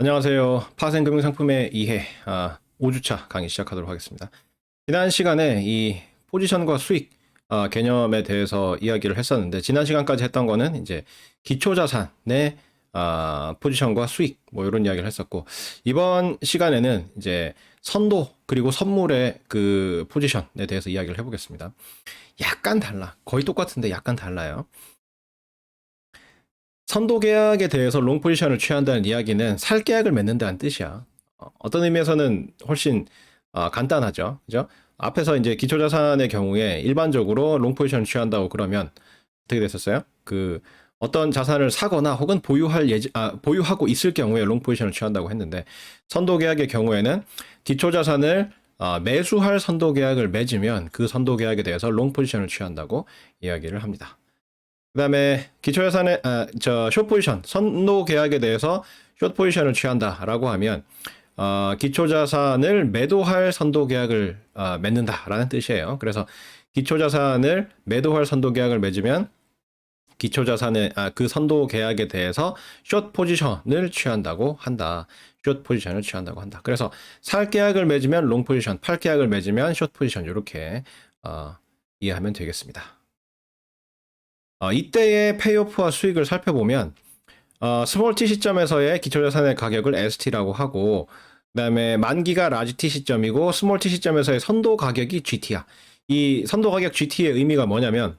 안녕하세요. 파생금융상품의 이해 5주차 강의 시작하도록 하겠습니다. 지난 시간에 이 포지션과 수익 개념에 대해서 이야기를 했었는데 지난 시간까지 했던 거는 이제 기초자산의 포지션과 수익 뭐 이런 이야기를 했었고 이번 시간에는 이제 선도 그리고 선물의 그 포지션에 대해서 이야기를 해보겠습니다. 약간 달라. 거의 똑같은데 약간 달라요. 선도 계약에 대해서 롱 포지션을 취한다는 이야기는 살 계약을 맺는다는 뜻이야. 어떤 의미에서는 훨씬 간단하죠. 그죠? 앞에서 이제 기초자산의 경우에 일반적으로 롱 포지션을 취한다고 그러면 어떻게 됐었어요? 그 어떤 자산을 사거나 혹은 보유하고 있을 경우에 롱 포지션을 취한다고 했는데 선도 계약의 경우에는 기초자산을 매수할 선도 계약을 맺으면 그 선도 계약에 대해서 롱 포지션을 취한다고 이야기를 합니다. 그다음에 기초자산의 숏 포지션 선도 계약에 대해서 숏 포지션을 취한다라고 하면 기초자산을 매도할 선도 계약을 맺는다라는 뜻이에요. 그래서 기초자산을 매도할 선도 계약을 맺으면 기초자산의 그 선도 계약에 대해서 숏 포지션을 취한다고 한다. 숏 포지션을 취한다고 한다. 그래서 살 계약을 맺으면 롱 포지션, 팔 계약을 맺으면 숏 포지션 이렇게 이해하면 되겠습니다. 이때의 페이오프와 수익을 살펴보면 스몰 T 시점에서의 기초자산의 가격을 ST라고 하고 그다음에 만기가 라지 T 시점이고 스몰 T 시점에서의 선도 가격이 GT야. 이 선도 가격 GT의 의미가 뭐냐면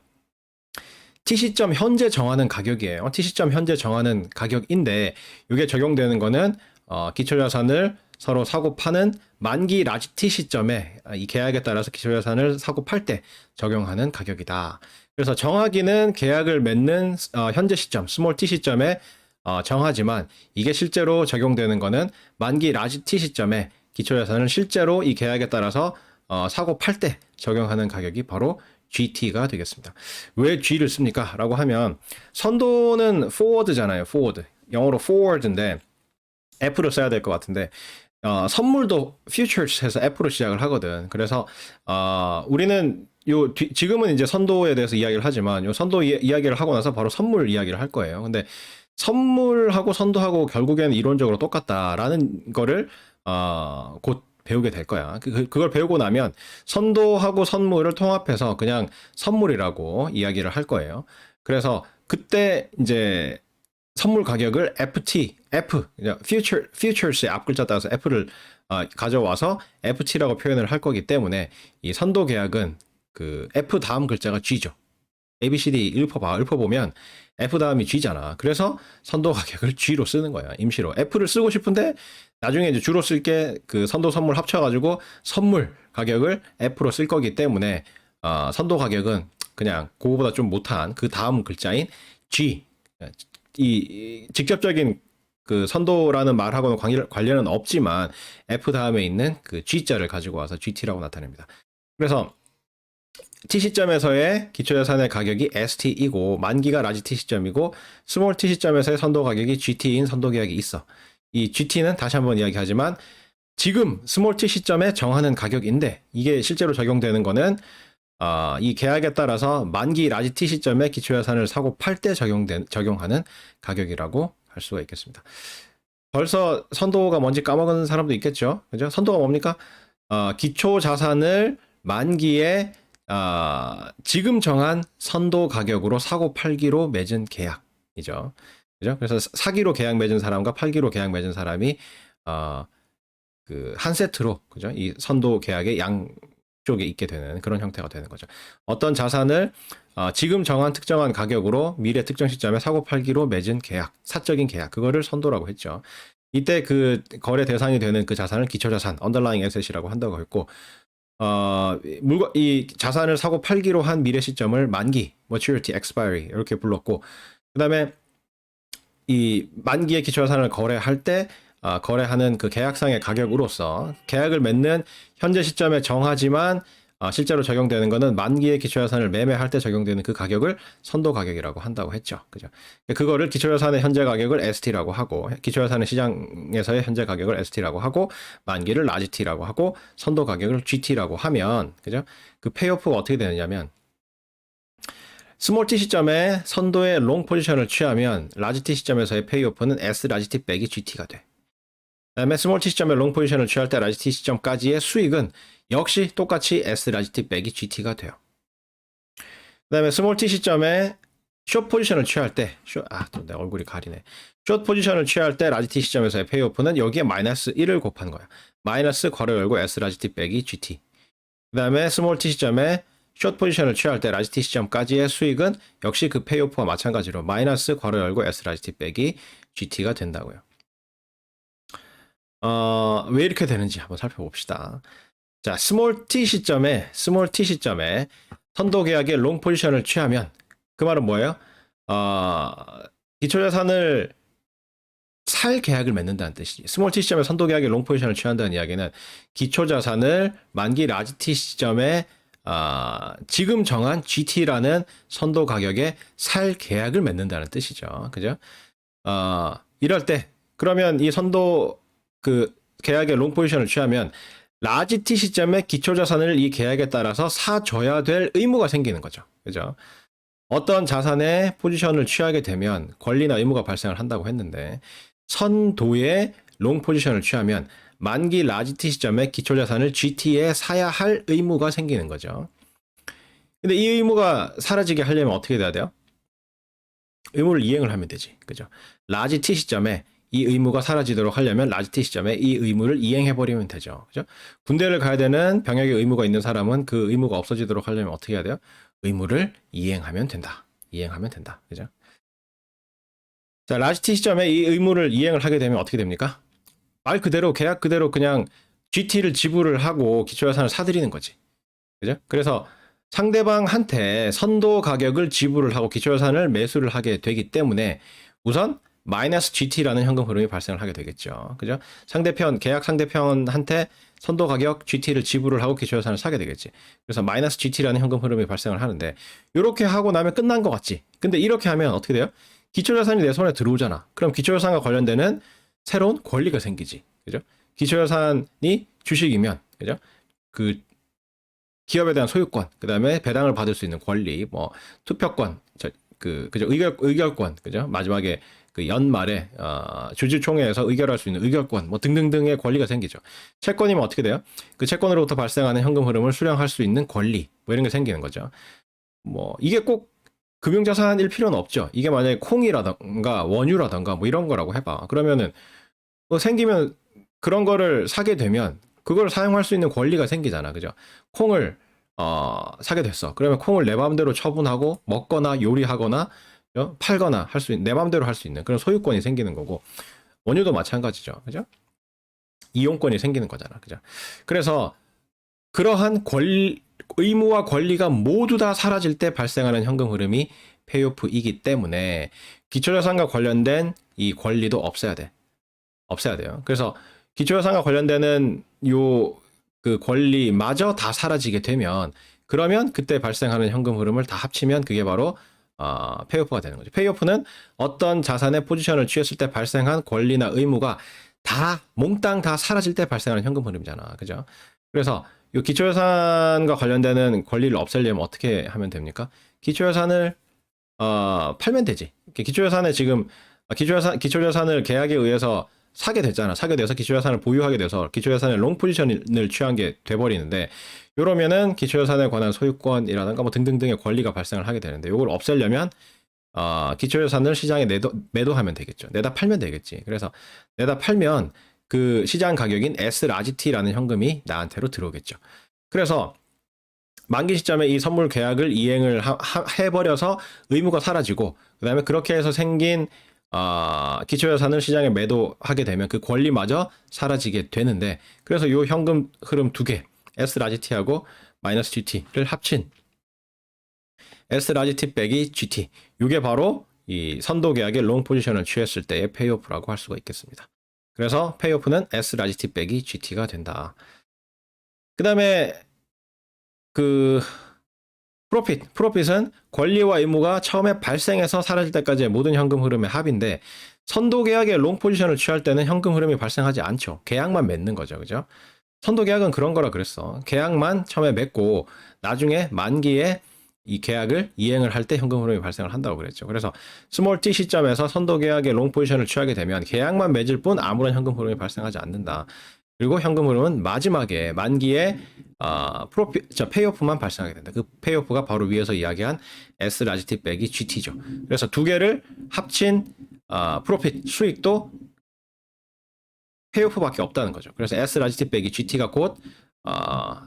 T 시점 현재 정하는 가격이에요. T 시점 현재 정하는 가격인데 이게 적용되는 거는 기초자산을 서로 사고 파는 만기 라지 T 시점에 이 계약에 따라서 기초자산을 사고 팔 때 적용하는 가격이다. 그래서 정하기는 계약을 맺는 현재 시점, 스몰 T 시점에 정하지만 이게 실제로 적용되는 거는 만기 라지 T 시점에 기초자산을 실제로 이 계약에 따라서 사고 팔 때 적용하는 가격이 바로 GT가 되겠습니다. 왜 G를 씁니까? 라고 하면 선도는 forward잖아요. forward. 영어로 forward인데 F로 써야 될 것 같은데 선물도 futures 해서 F로 시작을 하거든. 그래서 우리는 지금은 이제 선도에 대해서 이야기를 하지만 요 선도 이야기를 하고 나서 바로 선물 이야기를 할 거예요. 근데 선물하고 선도하고 결국에는 이론적으로 똑같다라는 거를 곧 배우게 될 거야. 그걸 배우고 나면 선도하고 선물을 통합해서 그냥 선물이라고 이야기를 할 거예요. 그래서 그때 이제 선물 가격을 futures의 앞 글자 따라서 F를 가져와서 FT라고 표현을 할 거기 때문에 이 선도 계약은 그 F 다음 글자가 G죠. ABCD 읊어보면 F 다음이 G잖아. 그래서 선도 가격을 G로 쓰는 거야. 임시로. F를 쓰고 싶은데 나중에 이제 주로 쓸 게 그 선도 선물 합쳐가지고 선물 가격을 F로 쓸 거기 때문에 선도 가격은 그냥 그거보다 좀 못한 그 다음 글자인 G. 이 직접적인 그 선도라는 말하고는 관련은 없지만 F 다음에 있는 그 G자를 가지고 와서 GT라고 나타냅니다. 그래서 T 시점에서의 기초자산의 가격이 ST이고 만기가 라지 T 시점이고 스몰 T 시점에서의 선도 가격이 GT인 선도 계약이 있어. 이 GT는 다시 한번 이야기하지만 지금 스몰 T 시점에 정하는 가격인데 이게 실제로 적용되는 거는 이 계약에 따라서 만기 라지 T 시점에 기초자산을 사고 팔 때 적용하는 가격이라고 할 수가 있겠습니다. 벌써 선도가 뭔지 까먹은 사람도 있겠죠. 그죠? 선도가 뭡니까? 기초자산을 만기에 지금 정한 선도 가격으로 사고 팔기로 맺은 계약이죠. 그죠? 그래서 사기로 계약 맺은 사람과 팔기로 계약 맺은 사람이 그 한 세트로 그죠? 이 선도 계약의 양쪽에 있게 되는 그런 형태가 되는 거죠. 어떤 자산을 지금 정한 특정한 가격으로 미래 특정 시점에 사고 팔기로 맺은 계약, 사적인 계약, 그거를 선도라고 했죠. 이때 그 거래 대상이 되는 그 자산을 기초자산, underlying asset이라고 한다고 했고, 이 자산을 사고 팔기로 한 미래 시점을 만기, maturity, expiry 이렇게 불렀고, 그 다음에 이 만기의 기초자산을 거래할 때 거래하는 그 계약상의 가격으로서 계약을 맺는 현재 시점에 정하지만 실제로 적용되는 것은 만기의 기초자산을 매매할 때 적용되는 그 가격을 선도 가격이라고 한다고 했죠. 그죠? 그거를 기초자산의 현재 가격을 ST라고 하고 기초자산의 시장에서의 현재 가격을 ST라고 하고 만기를 라지 T라고 하고 선도 가격을 GT라고 하면 그죠? 그 페이오프가 어떻게 되느냐면 스몰 T 시점에 선도의 롱 포지션을 취하면 라지 T 시점에서의 페이오프는 S 라지 T 빼기 GT가 돼. 그다음에 스몰 T 시점에 롱 포지션을 취할 때 라지 T 시점까지의 수익은 역시 똑같이 S 라지 T 빼기 GT가 돼요. 그다음에 스몰 T 시점에 숏 포지션을 취할 때, 또 내 얼굴이 가리네. 숏 포지션을 취할 때 라지 T 시점에서의 페이오프는 여기에 마이너스 1을 곱한 거야. 마이너스 괄호 열고 S 라지 T 빼기 GT. 그다음에 스몰 T 시점에 숏 포지션을 취할 때 라지 T 시점까지의 수익은 역시 그 페이오프와 마찬가지로 마이너스 괄호 열고 S 라지 T 빼기 GT가 된다고요. 왜 이렇게 되는지 한번 살펴봅시다. 자, 스몰 T 시점에 선도 계약의 롱 포지션을 취하면 그 말은 뭐예요? 기초자산을 살 계약을 맺는다는 뜻이지. 스몰 T 시점에 선도 계약의 롱 포지션을 취한다는 이야기는 기초자산을 만기 라지 T 시점에 지금 정한 GT라는 선도 가격에 살 계약을 맺는다는 뜻이죠. 그죠? 이럴 때 그러면 이 선도 그 계약의 롱 포지션을 취하면 라지 T 시점에 기초자산을 이 계약에 따라서 사줘야 될 의무가 생기는 거죠. 그죠? 어떤 자산의 포지션을 취하게 되면 권리나 의무가 발생을 한다고 했는데 선도의 롱 포지션을 취하면 만기 라지 T 시점에 기초자산을 GT에 사야 할 의무가 생기는 거죠. 근데 이 의무가 사라지게 하려면 어떻게 돼야 돼요? 의무를 이행을 하면 되지. 그죠? 라지 T 시점에 이 의무가 사라지도록 하려면 라지 T 시점에 이 의무를 이행해버리면 되죠. 그죠? 군대를 가야 되는 병역의 의무가 있는 사람은 그 의무가 없어지도록 하려면 어떻게 해야 돼요? 의무를 이행하면 된다. 그죠? 자, 라지 T 시점에 이 의무를 이행을 하게 되면 어떻게 됩니까? 말 그대로, 계약 그대로 그냥 GT를 지불을 하고 기초자산을 사들이는 거지. 그죠? 그래서 상대방한테 선도 가격을 지불을 하고 기초자산을 매수를 하게 되기 때문에 우선 마이너스 GT라는 현금 흐름이 발생을 하게 되겠죠. 그죠? 계약 상대편한테 선도 가격 GT를 지불을 하고 기초자산을 사게 되겠지. 그래서 마이너스 GT라는 현금 흐름이 발생을 하는데 이렇게 하고 나면 끝난 것 같지. 근데 이렇게 하면 어떻게 돼요? 기초자산이 내 손에 들어오잖아. 그럼 기초자산과 관련되는 새로운 권리가 생기지. 그죠? 기초자산이 주식이면, 그죠? 그 기업에 대한 소유권, 그 다음에 배당을 받을 수 있는 권리, 뭐 투표권, 그죠? 의결권, 그죠? 마지막에 그 연말에 주주총회에서 의결할 수 있는 의결권, 뭐 등등등의 권리가 생기죠. 채권이면 어떻게 돼요? 그 채권으로부터 발생하는 현금 흐름을 수령할 수 있는 권리, 뭐 이런 게 생기는 거죠. 뭐 이게 꼭 금융자산일 필요는 없죠. 이게 만약에 콩이라던가 원유라던가 뭐 이런 거라고 해봐. 그러면은 뭐 생기면 그런 거를 사게 되면 그걸 사용할 수 있는 권리가 생기잖아. 그죠? 콩을 사게 됐어. 그러면 콩을 내 마음대로 처분하고 먹거나 요리하거나 팔거나 할 수 있는, 내 마음대로 할 수 있는 그런 소유권이 생기는 거고, 원유도 마찬가지죠. 그죠? 이용권이 생기는 거잖아. 그죠? 그래서 그러한 의무와 권리가 모두 다 사라질 때 발생하는 현금 흐름이 페이오프이기 때문에 기초자산과 관련된 이 권리도 없애야 돼요. 그래서 기초자산과 관련되는 그 권리마저 다 사라지게 되면 그러면 그때 발생하는 현금 흐름을 다 합치면 그게 바로 페이오프가 되는 거죠. 페이오프는 어떤 자산의 포지션을 취했을 때 발생한 권리나 의무가 다 몽땅 다 사라질 때 발생하는 현금 흐름이잖아. 그죠? 그래서 이 기초자산과 관련되는 권리를 없애려면 어떻게 하면 됩니까? 기초자산을 팔면 되지. 기초자산에 지금 기초자산을 계약에 의해서 사게 됐잖아. 사게 돼서 기초자산을 보유하게 돼서 기초자산의 롱 포지션을 취한 게 돼버리는데, 이러면은 기초자산에 관한 소유권이라든가 뭐 등등등의 권리가 발생을 하게 되는데, 이걸 없애려면 기초자산을 시장에 매도하면 되겠죠. 내다 팔면 되겠지. 그래서 내다 팔면 그 시장 가격인 S 라지 T라는 현금이 나한테로 들어오겠죠. 그래서 만기 시점에 이 선물 계약을 이행을 해버려서 의무가 사라지고, 그 다음에 그렇게 해서 생긴 기초자산을 시장에 매도하게 되면 그 권리마저 사라지게 되는데, 그래서 이 현금 흐름 두 개, S 라지 T하고 마이너스 GT를 합친 S 라지 T 빼기 GT, 이게 바로 이 선도 계약의 롱 포지션을 취했을 때의 페이오프라고 할 수가 있겠습니다. 그래서 페이오프는 S 라지 T 빼기 GT가 된다. 그 다음에 프로핏은 권리와 의무가 처음에 발생해서 사라질 때까지의 모든 현금 흐름의 합인데, 선도 계약의 롱 포지션을 취할 때는 현금 흐름이 발생하지 않죠. 계약만 맺는 거죠. 그죠? 선도 계약은 그런 거라 그랬어. 계약만 처음에 맺고 나중에 만기에 이 계약을 이행을 할 때 현금 흐름이 발생을 한다고 그랬죠. 그래서 스몰 t 시점에서 선도 계약의 롱 포지션을 취하게 되면 계약만 맺을 뿐 아무런 현금 흐름이 발생하지 않는다. 그리고 현금 흐름은 마지막에 만기에 페이오프만 발생하게 된다. 그 페이오프가 바로 위에서 이야기한 S 라지 T 빼기 GT죠. 그래서 두 개를 합친 프로핏 수익도 페이오프밖에 없다는 거죠. 그래서 S 라지 T 빼기 GT가 곧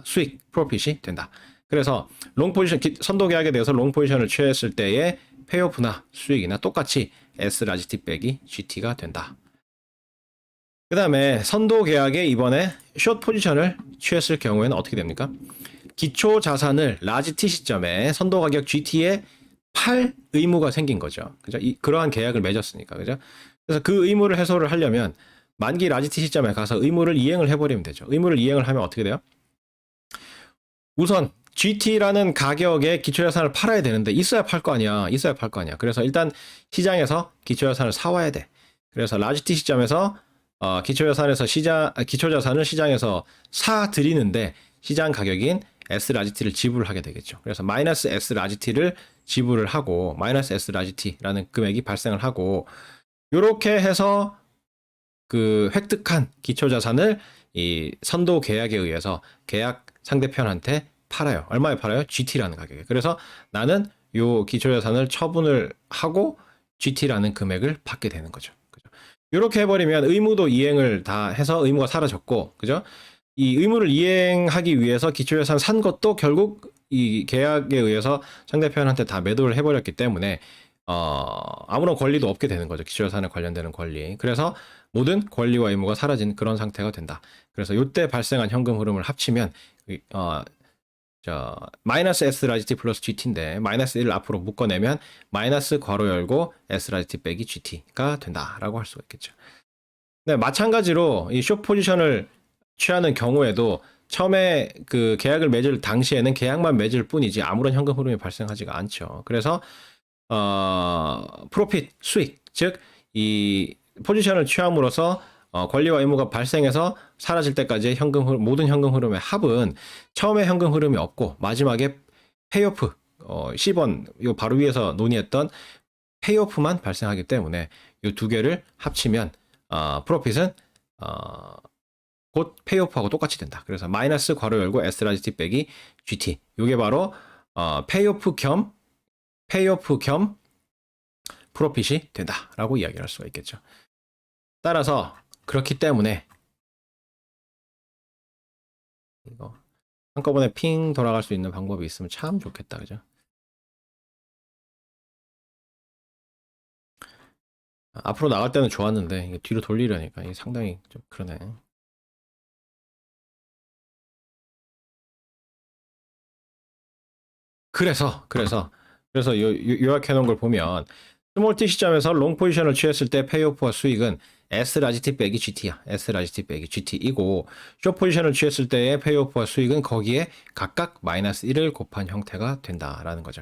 수익 프로핏이 된다. 그래서 롱 포지션 선도 계약에 대해서 롱 포지션을 취했을 때의 페이오프나 수익이나 똑같이 S 라지 T 빼기 GT가 된다. 그 다음에 선도 계약에 이번에 숏 포지션을 취했을 경우에는 어떻게 됩니까? 기초 자산을 라지 T 시점에 선도 가격 GT에 팔 의무가 생긴 거죠. 그죠? 그러한 계약을 맺었으니까. 그죠? 그래서 그 의무를 해소를 하려면 만기 라지 T 시점에 가서 의무를 이행을 해버리면 되죠. 의무를 이행을 하면 어떻게 돼요? 우선 GT라는 가격에 기초자산을 팔아야 되는데 있어야 팔 거 아니야. 있어야 팔 거 아니야. 그래서 일단 시장에서 기초자산을 사와야 돼. 그래서 라지 T 시점에서 기초자산을 시장에서 사들이는데 시장 가격인 S 라지 T를 지불을 하게 되겠죠. 그래서 마이너스 S 라지 T를 지불을 하고 마이너스 S 라지 T라는 금액이 발생을 하고 이렇게 해서 그 획득한 기초자산을 이 선도 계약에 의해서 계약 상대편한테 팔아요. 얼마에 팔아요? GT라는 가격에. 그래서 나는 요 기초자산을 처분을 하고 GT라는 금액을 받게 되는 거죠. 이렇게 해버리면 의무도 이행을 다 해서 의무가 사라졌고, 그죠? 이 의무를 이행하기 위해서 기초자산 산 것도 결국 이 계약에 의해서 상대편한테 다 매도를 해버렸기 때문에 아무런 권리도 없게 되는 거죠. 기초자산에 관련되는 권리. 그래서 모든 권리와 의무가 사라진 그런 상태가 된다. 그래서 이때 발생한 현금 흐름을 합치면 마이너스 S 라지 T 플러스 GT인데 마이너스 1을 앞으로 묶어내면 마이너스 괄호 열고 S 라지 T 빼기 GT가 된다라고 할 수가 있겠죠. 네, 마찬가지로 이 숏 포지션을 취하는 경우에도 처음에 그 계약을 맺을 당시에는 계약만 맺을 뿐이지 아무런 현금 흐름이 발생하지가 않죠. 그래서 프로핏 수익, 즉 이 포지션을 취함으로써 권리와 의무가 발생해서 사라질 때까지의 모든 현금 흐름의 합은 처음에 현금 흐름이 없고 마지막에 페이오프 10원 요 바로 위에서 논의했던 페이오프만 발생하기 때문에 이 두 개를 합치면 프로핏은 곧 페이오프하고 똑같이 된다. 그래서 마이너스 괄호 열고 S 라지 T 빼기 GT 이게 바로 페이오프 겸 프로핏이 된다라고 이야기를 할 수가 있겠죠. 따라서 그렇기 때문에 이거 한꺼번에 핑 돌아갈 수 있는 방법이 있으면 참 좋겠다. 그죠? 앞으로 나갈 때는 좋았는데 이게 뒤로 돌리려니까 이게 상당히 좀 그러네. 그래서 요약해 놓은 걸 보면 스몰 t 시점에서 롱 포지션을 취했을 때 페이오프와 수익은 S 라지 T 빼기 GT야. S 라지 T 빼기 GT이고 숏 포지션을 취했을 때의 페이오프와 수익은 거기에 각각 마이너스 1을 곱한 형태가 된다라는 거죠.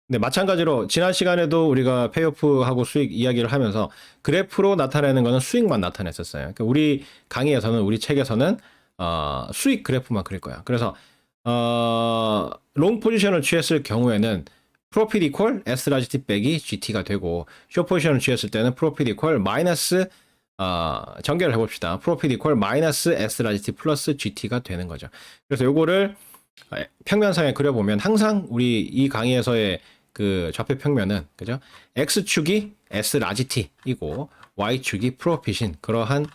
근데 마찬가지로 지난 시간에도 우리가 페이오프하고 수익 이야기를 하면서 그래프로 나타내는 거는 수익만 나타냈었어요. 그러니까 우리 강의에서는 우리 책에서는 수익 그래프만 그릴 거야. 그래서 롱 포지션을 취했을 경우에는 프로핏 이퀄 S 라지 T 빼기 GT가 되고 숏 포지션을 취했을 때는 프로핏 이퀄 마이너스 전개를 해봅시다. 프로핏 이퀄 마이너스 S 라지 T 플러스 GT가 되는 거죠. 그래서 요거를 평면상에 그려보면 항상 우리 이 강의에서의 그 좌표 평면은 그죠? X축이 S 라지 T이고 Y축이 프로핏인 그러한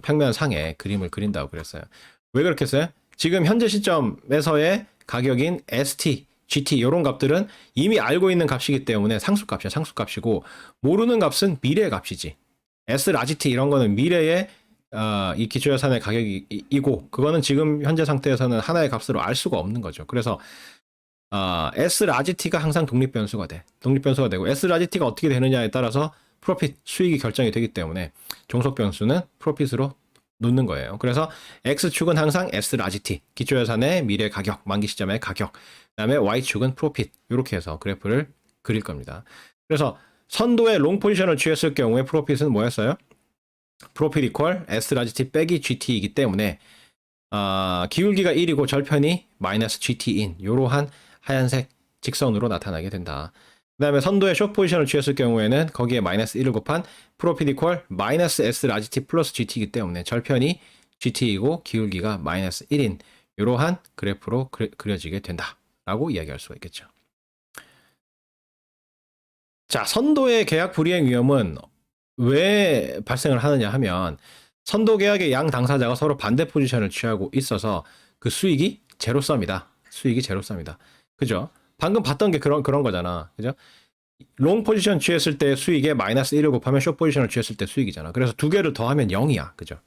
평면상에 그림을 그린다고 그랬어요. 왜 그렇게 했어요? 지금 현재 시점에서의 가격인 ST, GT 이런 값들은 이미 알고 있는 값이기 때문에 상수값이야. 상수값이고 모르는 값은 미래의 값이지. S 라지 T 이런 거는 미래의 이 기초자산의 가격이고 그거는 지금 현재 상태에서는 하나의 값으로 알 수가 없는 거죠. 그래서 S 라지 T가 항상 독립변수가 되고 S 라지 T가 어떻게 되느냐에 따라서 프로핏 수익이 결정이 되기 때문에 종속 변수는 프로핏으로 놓는 거예요. 그래서 X축은 항상 S 라지 T 기초자산의 미래 가격, 만기 시점의 가격, 그다음에 Y축은 프로핏 이렇게 해서 그래프를 그릴 겁니다. 그래서 선도의 롱 포지션을 취했을 경우에 프로핏은 뭐였어요? 프로핏 이퀄 S 라지 T 빼기 GT이기 때문에 기울기가 1이고 절편이 마이너스 GT인 이러한 하얀색 직선으로 나타나게 된다. 그 다음에 선도의 숏 포지션을 취했을 경우에는 거기에 마이너스 1을 곱한 프로핏 이퀄 마이너스 S 라지 T 플러스 GT이기 때문에 절편이 GT이고 기울기가 마이너스 1인 이러한 그래프로 그려지게 된다라고 이야기할 수가 있겠죠. 자, 선도의 계약 불이행 위험은 왜 발생을 하느냐 하면 선도 계약의 양 당사자가 서로 반대 포지션을 취하고 있어서 그 수익이 제로섬이다. 수익이 제로섬이다. 그죠? 방금 봤던 게 그런 거잖아. 그죠? 롱 포지션 취했을 때 수익에 마이너스 1을 곱하면 숏 포지션을 취했을 때 수익이잖아. 그래서 두 개를 더하면 0이야. 그죠?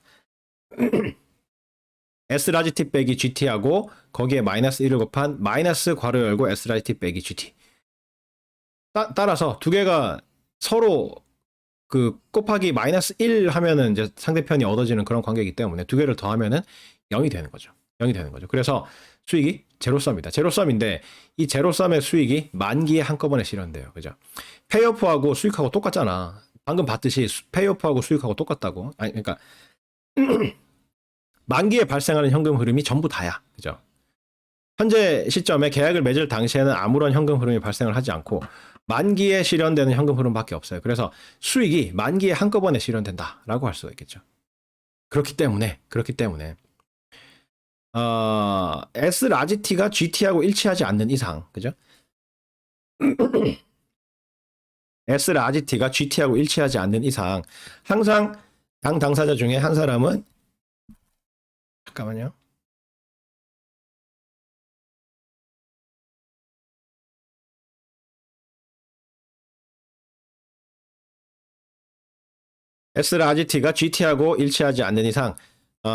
S 라지 T 빼기 GT하고 거기에 마이너스 1을 곱한 마이너스 괄호 열고 S 라지 T 빼기 GT. 따라서 두 개가 서로 그 곱하기 마이너스 1 하면은 이제 상대편이 얻어지는 그런 관계이기 때문에 두 개를 더하면은 0이 되는 거죠. 0이 되는 거죠. 그래서 수익이 제로섬이다. 제로섬인데 이 제로섬의 수익이 만기에 한꺼번에 실현돼요. 그죠? 페이오프하고 수익하고 똑같잖아. 방금 봤듯이 페이오프하고 수익하고 똑같다고. 아니 그러니까 만기에 발생하는 현금 흐름이 전부 다야. 그죠? 현재 시점에 계약을 맺을 당시에는 아무런 현금 흐름이 발생을 하지 않고 만기에 실현되는 현금 흐름밖에 없어요. 그래서 수익이 만기에 한꺼번에 실현된다라고 할 수가 있겠죠. 그렇기 때문에 S 라지 T가 GT하고 일치하지 않는 이상, 그죠? S 라지 T가 GT하고 일치하지 않는 이상 항상 양 당사자 중에 한 사람은 잠깐만요. S 라지 T가 GT하고 일치하지 않는 이상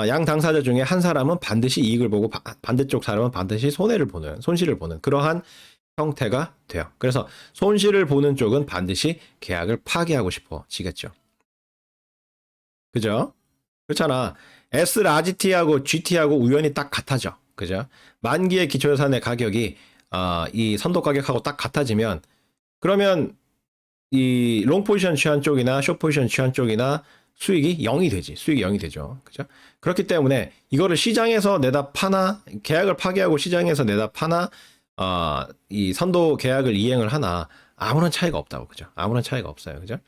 양 당사자 중에 한 사람은 반드시 이익을 보고 반대쪽 사람은 반드시 손실을 보는 그러한 형태가 돼요. 그래서 손실을 보는 쪽은 반드시 계약을 파기하고 싶어지겠죠. 그죠? 그렇잖아. S 라지 T하고 GT하고 우연히 딱 같아져. 그죠? 만기의 기초자산의 가격이 이 선도 가격하고 딱 같아지면 그러면 이 롱 포지션 취한 쪽이나 숏 포지션 취한 쪽이나 수익이 0이 되지. 수익이 0이 되죠. 그죠? 그렇기 때문에 이거를 시장에서 내다 파나 계약을 파기하고 시장에서 내다 파나 이 선도 계약을 이행을 하나 아무런 차이가 없다고. 그죠? 아무런 차이가 없어요. 그죠?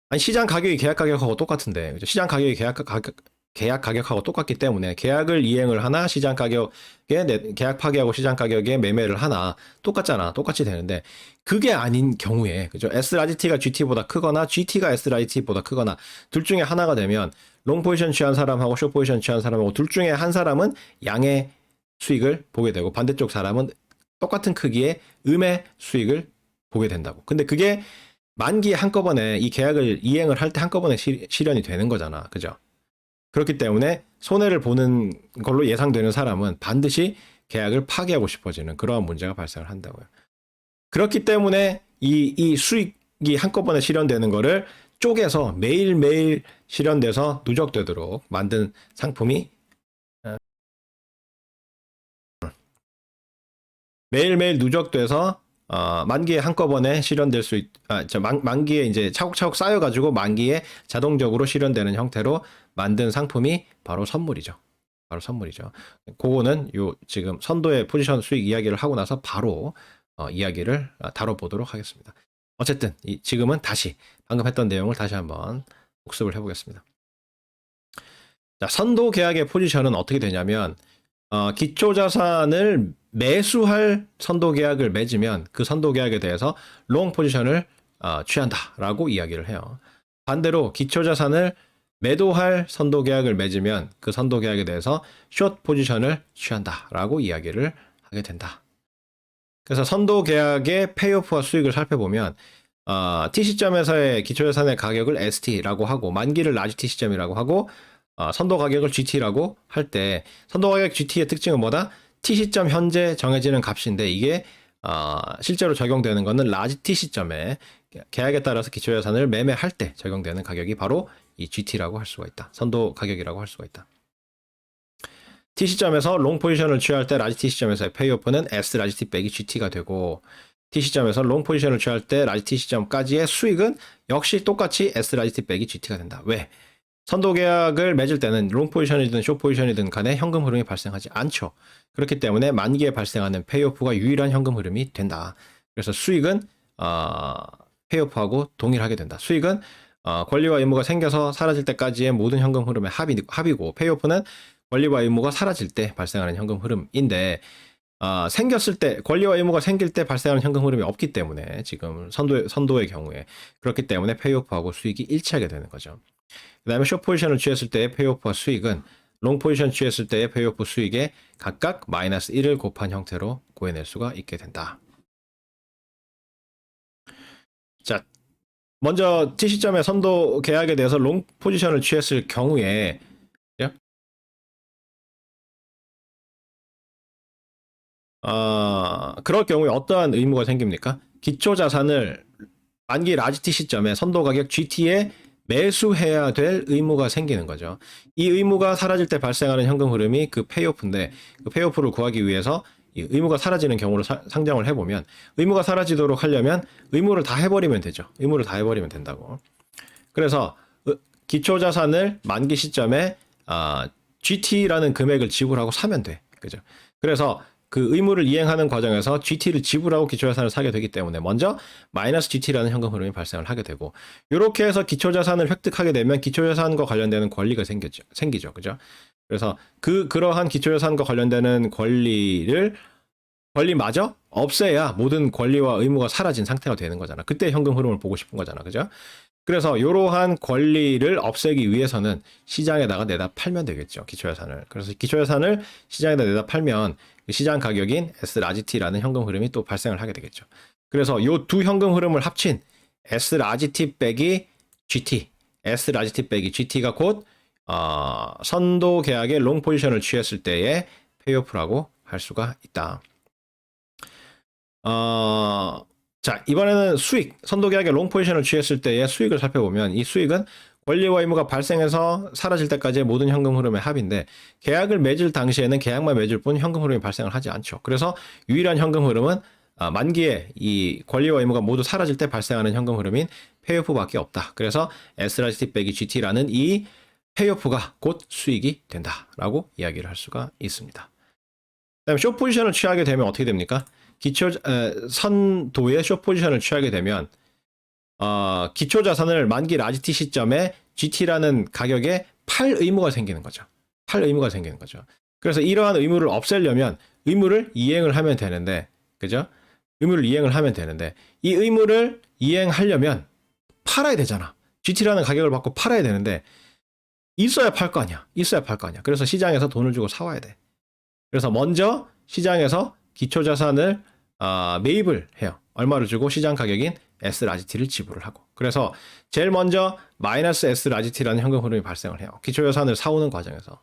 아니 시장 가격이 계약 가격하고 똑같은데. 그죠? 시장 가격이 계약 가격하고 똑같기 때문에 계약을 이행을 하나 시장 가격에 계약 파기하고 시장 가격에 매매를 하나 똑같잖아. 똑같이 되는데 그게 아닌 경우에 그죠? S 라지 T가 GT보다 크거나 GT가 S 라지 T보다 크거나 둘 중에 하나가 되면 롱 포지션 취한 사람하고 숏 포지션 취한 사람하고 둘 중에 한 사람은 양의 수익을 보게 되고 반대쪽 사람은 똑같은 크기의 음의 수익을 보게 된다고. 근데 그게 만기에 한꺼번에 이 계약을 이행을 할 때 한꺼번에 실현이 되는 거잖아. 그죠? 그렇기 때문에 손해를 보는 걸로 예상되는 사람은 반드시 계약을 파기하고 싶어지는 그러한 문제가 발생을 한다고요. 그렇기 때문에 이 수익이 한꺼번에 실현되는 거를 쪼개서 매일매일 실현돼서 누적되도록 만든 상품이 매일매일 누적돼서 만기에 한꺼번에 실현될 수 만기에 이제 차곡차곡 쌓여가지고 만기에 자동적으로 실현되는 형태로 만든 상품이 바로 선물이죠. 바로 선물이죠. 그거는 지금 선도의 포지션 수익 이야기를 하고 나서 바로 이야기를 다뤄보도록 하겠습니다. 어쨌든 지금은 다시 방금 했던 내용을 다시 한번 복습을 해보겠습니다. 자, 선도 계약의 포지션은 어떻게 되냐면 기초자산을 매수할 선도 계약을 맺으면 그 선도 계약에 대해서 롱 포지션을 취한다라고 이야기를 해요. 반대로 기초자산을 매도할 선도 계약을 맺으면 그 선도 계약에 대해서 숏 포지션을 취한다라고 이야기를 하게 된다. 그래서 선도 계약의 페이오프와 수익을 살펴보면 T 시점에서의 기초자산의 가격을 ST라고 하고 만기를 라지 T 시점이라고 하고 선도 가격을 GT라고 할 때 선도 가격 GT의 특징은 뭐다? T 시점 현재 정해지는 값인데 이게 실제로 적용되는 것은 라지 T 시점에 계약에 따라서 기초자산을 매매할 때 적용되는 가격이 바로 이 GT라고 할 수가 있다. 선도 가격이라고 할 수가 있다. T 시점에서 롱 포지션을 취할 때 라지 T 시점에서의 페이오프는 S 라지 T 빼기 GT가 되고 T 시점에서 롱 포지션을 취할 때 라지 T 시점까지의 수익은 역시 똑같이 S 라지 T 빼기 GT가 된다. 왜? 선도 계약을 맺을 때는 롱 포지션이든 숏 포지션이든 간에 현금 흐름이 발생하지 않죠. 그렇기 때문에 만기에 발생하는 페이오프가 유일한 현금 흐름이 된다. 그래서 수익은 페이오프하고 동일하게 된다. 수익은 권리와 의무가 생겨서 사라질 때까지의 모든 현금 흐름의 합이고 페이오프는 권리와 의무가 사라질 때 발생하는 현금 흐름인데 생겼을 때 권리와 의무가 생길 때 발생하는 현금 흐름이 없기 때문에 지금 선도의 경우에 그렇기 때문에 페이오프하고 수익이 일치하게 되는 거죠. 그 다음에 숏 포지션을 취했을 때의 페이오프와 수익은 롱 포지션 취했을 때의 페이오프 수익에 각각 마이너스 1을 곱한 형태로 구해낼 수가 있게 된다. 자, 먼저 T 시점에 선도 계약에 대해서 롱 포지션을 취했을 경우에 그럴 경우에 어떠한 의무가 생깁니까? 기초 자산을 만기 라지 T 시점에 선도 가격 GT에 매수해야 될 의무가 생기는 거죠. 이 의무가 사라질 때 발생하는 현금 흐름이 그 페이오프인데 그 페이오프를 구하기 위해서 이 의무가 사라지는 경우로 상정을 해보면 의무가 사라지도록 하려면 의무를 다 해버리면 되죠. 의무를 다 해버리면 된다고. 그래서 기초 자산을 만기 시점에 GT라는 금액을 지불하고 사면 돼. 그죠? 그래서 그 의무를 이행하는 과정에서 GT를 지불하고 기초자산을 사게 되기 때문에 먼저 마이너스 GT라는 현금 흐름이 발생을 하게 되고 이렇게 해서 기초자산을 획득하게 되면 기초자산과 관련되는 권리가 생기죠. 그죠? 그래서 그러한 기초자산과 관련되는 권리마저 없애야 모든 권리와 의무가 사라진 상태가 되는 거잖아. 그때 현금 흐름을 보고 싶은 거잖아. 그죠? 그래서 이러한 권리를 없애기 위해서는 시장에다가 내다 팔면 되겠죠. 기초자산을. 그래서 기초자산을 시장에다 내다 팔면 시장 가격인 S-T라는 현금 흐름이 또 발생을 하게 되겠죠. 그래서 이 두 현금 흐름을 합친 S-T 빼기 GT, S-T 빼기 GT가 곧 선도 계약의 롱 포지션을 취했을 때의 페이오프라고 할 수가 있다. 자, 이번에는 수익, 선도 계약의 롱 포지션을 취했을 때의 수익을 살펴보면 이 수익은 권리와 의무가 발생해서 사라질 때까지의 모든 현금 흐름의 합인데 계약을 맺을 당시에는 계약만 맺을 뿐 현금 흐름이 발생을 하지 않죠. 그래서 유일한 현금 흐름은 만기에 이 권리와 의무가 모두 사라질 때 발생하는 현금 흐름인 페이오프밖에 없다. 그래서 S-T 빼기 GT라는 이 페이오프가 곧 수익이 된다라고 이야기를 할 수가 있습니다. 그다음에 숏 포지션을 취하게 되면 어떻게 됩니까? 선도의 숏 포지션을 취하게 되면 기초 자산을 만기 라지 T 시점에 GT라는 가격에 팔 의무가 생기는 거죠. 팔 의무가 생기는 거죠. 그래서 이러한 의무를 없애려면 의무를 이행을 하면 되는데, 그죠? 의무를 이행을 하면 되는데 이 의무를 이행하려면 팔아야 되잖아. GT라는 가격을 받고 팔아야 되는데 있어야 팔 거 아니야. 있어야 팔 거 아니야. 그래서 시장에서 돈을 주고 사와야 돼. 그래서 먼저 시장에서 기초 자산을 매입을 해요. 얼마를 주고 시장 가격인 S-T를 지불을 하고. 그래서 제일 먼저 마이너스 S-T라는 현금 흐름이 발생을 해요. 기초 자산을 사오는 과정에서.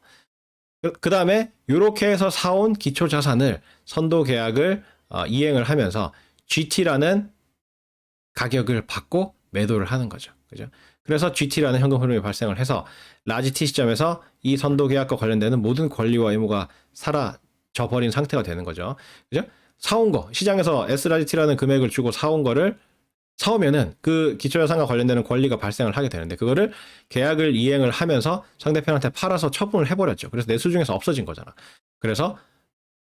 그 다음에 이렇게 해서 사온 기초 자산을 선도 계약을 이행을 하면서 GT라는 가격을 받고 매도를 하는 거죠. 그죠? 그래서 GT라는 현금 흐름이 발생을 해서 라지 T 시점에서 이 선도 계약과 관련되는 모든 권리와 의무가 사라져 버린 상태가 되는 거죠. 그죠? 사온 거, 시장에서 S-T라는 금액을 주고 사온 거를 사오면은 그 기초자산과 관련되는 권리가 발생을 하게 되는데 그거를 계약을 이행을 하면서 상대편한테 팔아서 처분을 해버렸죠. 그래서 내 수중에서 없어진 거잖아. 그래서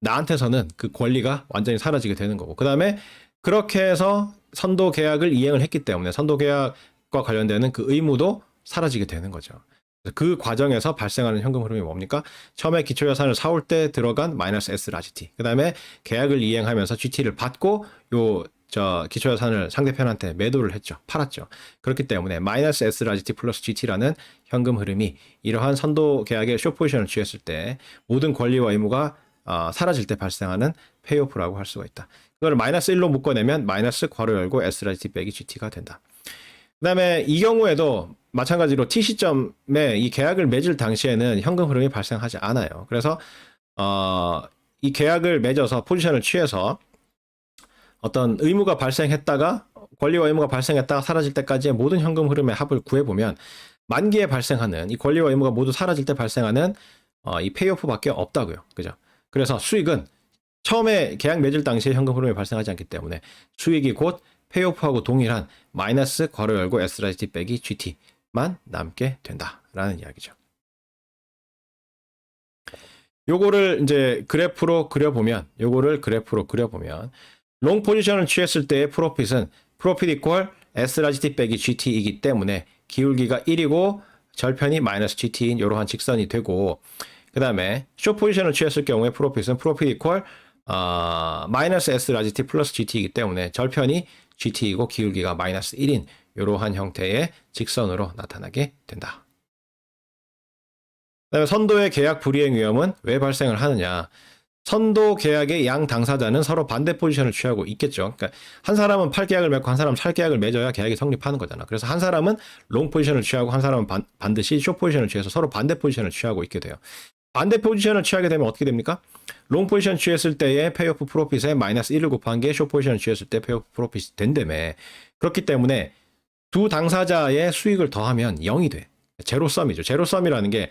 나한테서는 그 권리가 완전히 사라지게 되는 거고 그 다음에 그렇게 해서 선도 계약을 이행을 했기 때문에 선도 계약과 관련되는 그 의무도 사라지게 되는 거죠. 그 과정에서 발생하는 현금 흐름이 뭡니까? 처음에 기초자산을 사올 때 들어간 마이너스 S-T. 그 다음에 계약을 이행하면서 GT를 받고 기초자산을 상대편한테 매도를 했죠. 팔았죠. 그렇기 때문에 마이너스 S-T 플러스 GT라는 현금 흐름이 이러한 선도 계약의 숏 포지션을 취했을 때 모든 권리와 의무가 사라질 때 발생하는 페이오프라고 할 수가 있다. 그걸 마이너스 1로 묶어내면 마이너스 괄호 열고 S-T 빼기 GT가 된다. 그 다음에 이 경우에도 마찬가지로 T 시점에 이 계약을 맺을 당시에는 현금 흐름이 발생하지 않아요. 그래서 이 계약을 맺어서 포지션을 취해서 어떤 의무가 발생했다가 권리와 의무가 발생했다가 사라질 때까지의 모든 현금 흐름의 합을 구해보면 만기에 발생하는 이 권리와 의무가 모두 사라질 때 발생하는 이 페이오프밖에 없다고요. 그죠? 그래서 수익은 처음에 계약 맺을 당시에 현금 흐름이 발생하지 않기 때문에 수익이 곧 페이오프하고 동일한 마이너스 괄호 열고 S-T 빼기 GT만 남게 된다. 된다라는 이야기죠. 요거를 이제 그래프로 그려보면 롱 포지션을 취했을 때의 프로핏은 프로핏 이퀄 S-T 빼기 GT이기 때문에 기울기가 1이고 절편이 마이너스 GT인 이러한 직선이 되고, 그 다음에 숏 포지션을 취했을 경우에 프로핏은 프로핏 이퀄 마이너스 S-T 플러스 GT이기 때문에 절편이 GT이고 기울기가 마이너스 1인 이러한 형태의 직선으로 나타나게 된다. 그다음에 선도의 계약 불이행 위험은 왜 발생을 하느냐? 선도 계약의 양 당사자는 서로 반대 포지션을 취하고 있겠죠. 그러니까 한 사람은 팔 계약을 맺고 한 사람은 살 계약을 맺어야 계약이 성립하는 거잖아. 그래서 한 사람은 롱 포지션을 취하고 한 사람은 반드시 숏 포지션을 취해서 서로 반대 포지션을 취하고 있게 돼요. 반대 포지션을 취하게 되면 어떻게 됩니까? 롱 포지션 취했을 때의 페이오프 프로핏에 마이너스 1을 곱한 게 숏 포지션을 취했을 때 페이오프 프로핏이 된다며. 그렇기 때문에 두 당사자의 수익을 더하면 0이 돼. 제로섬이죠. 제로섬이라는 게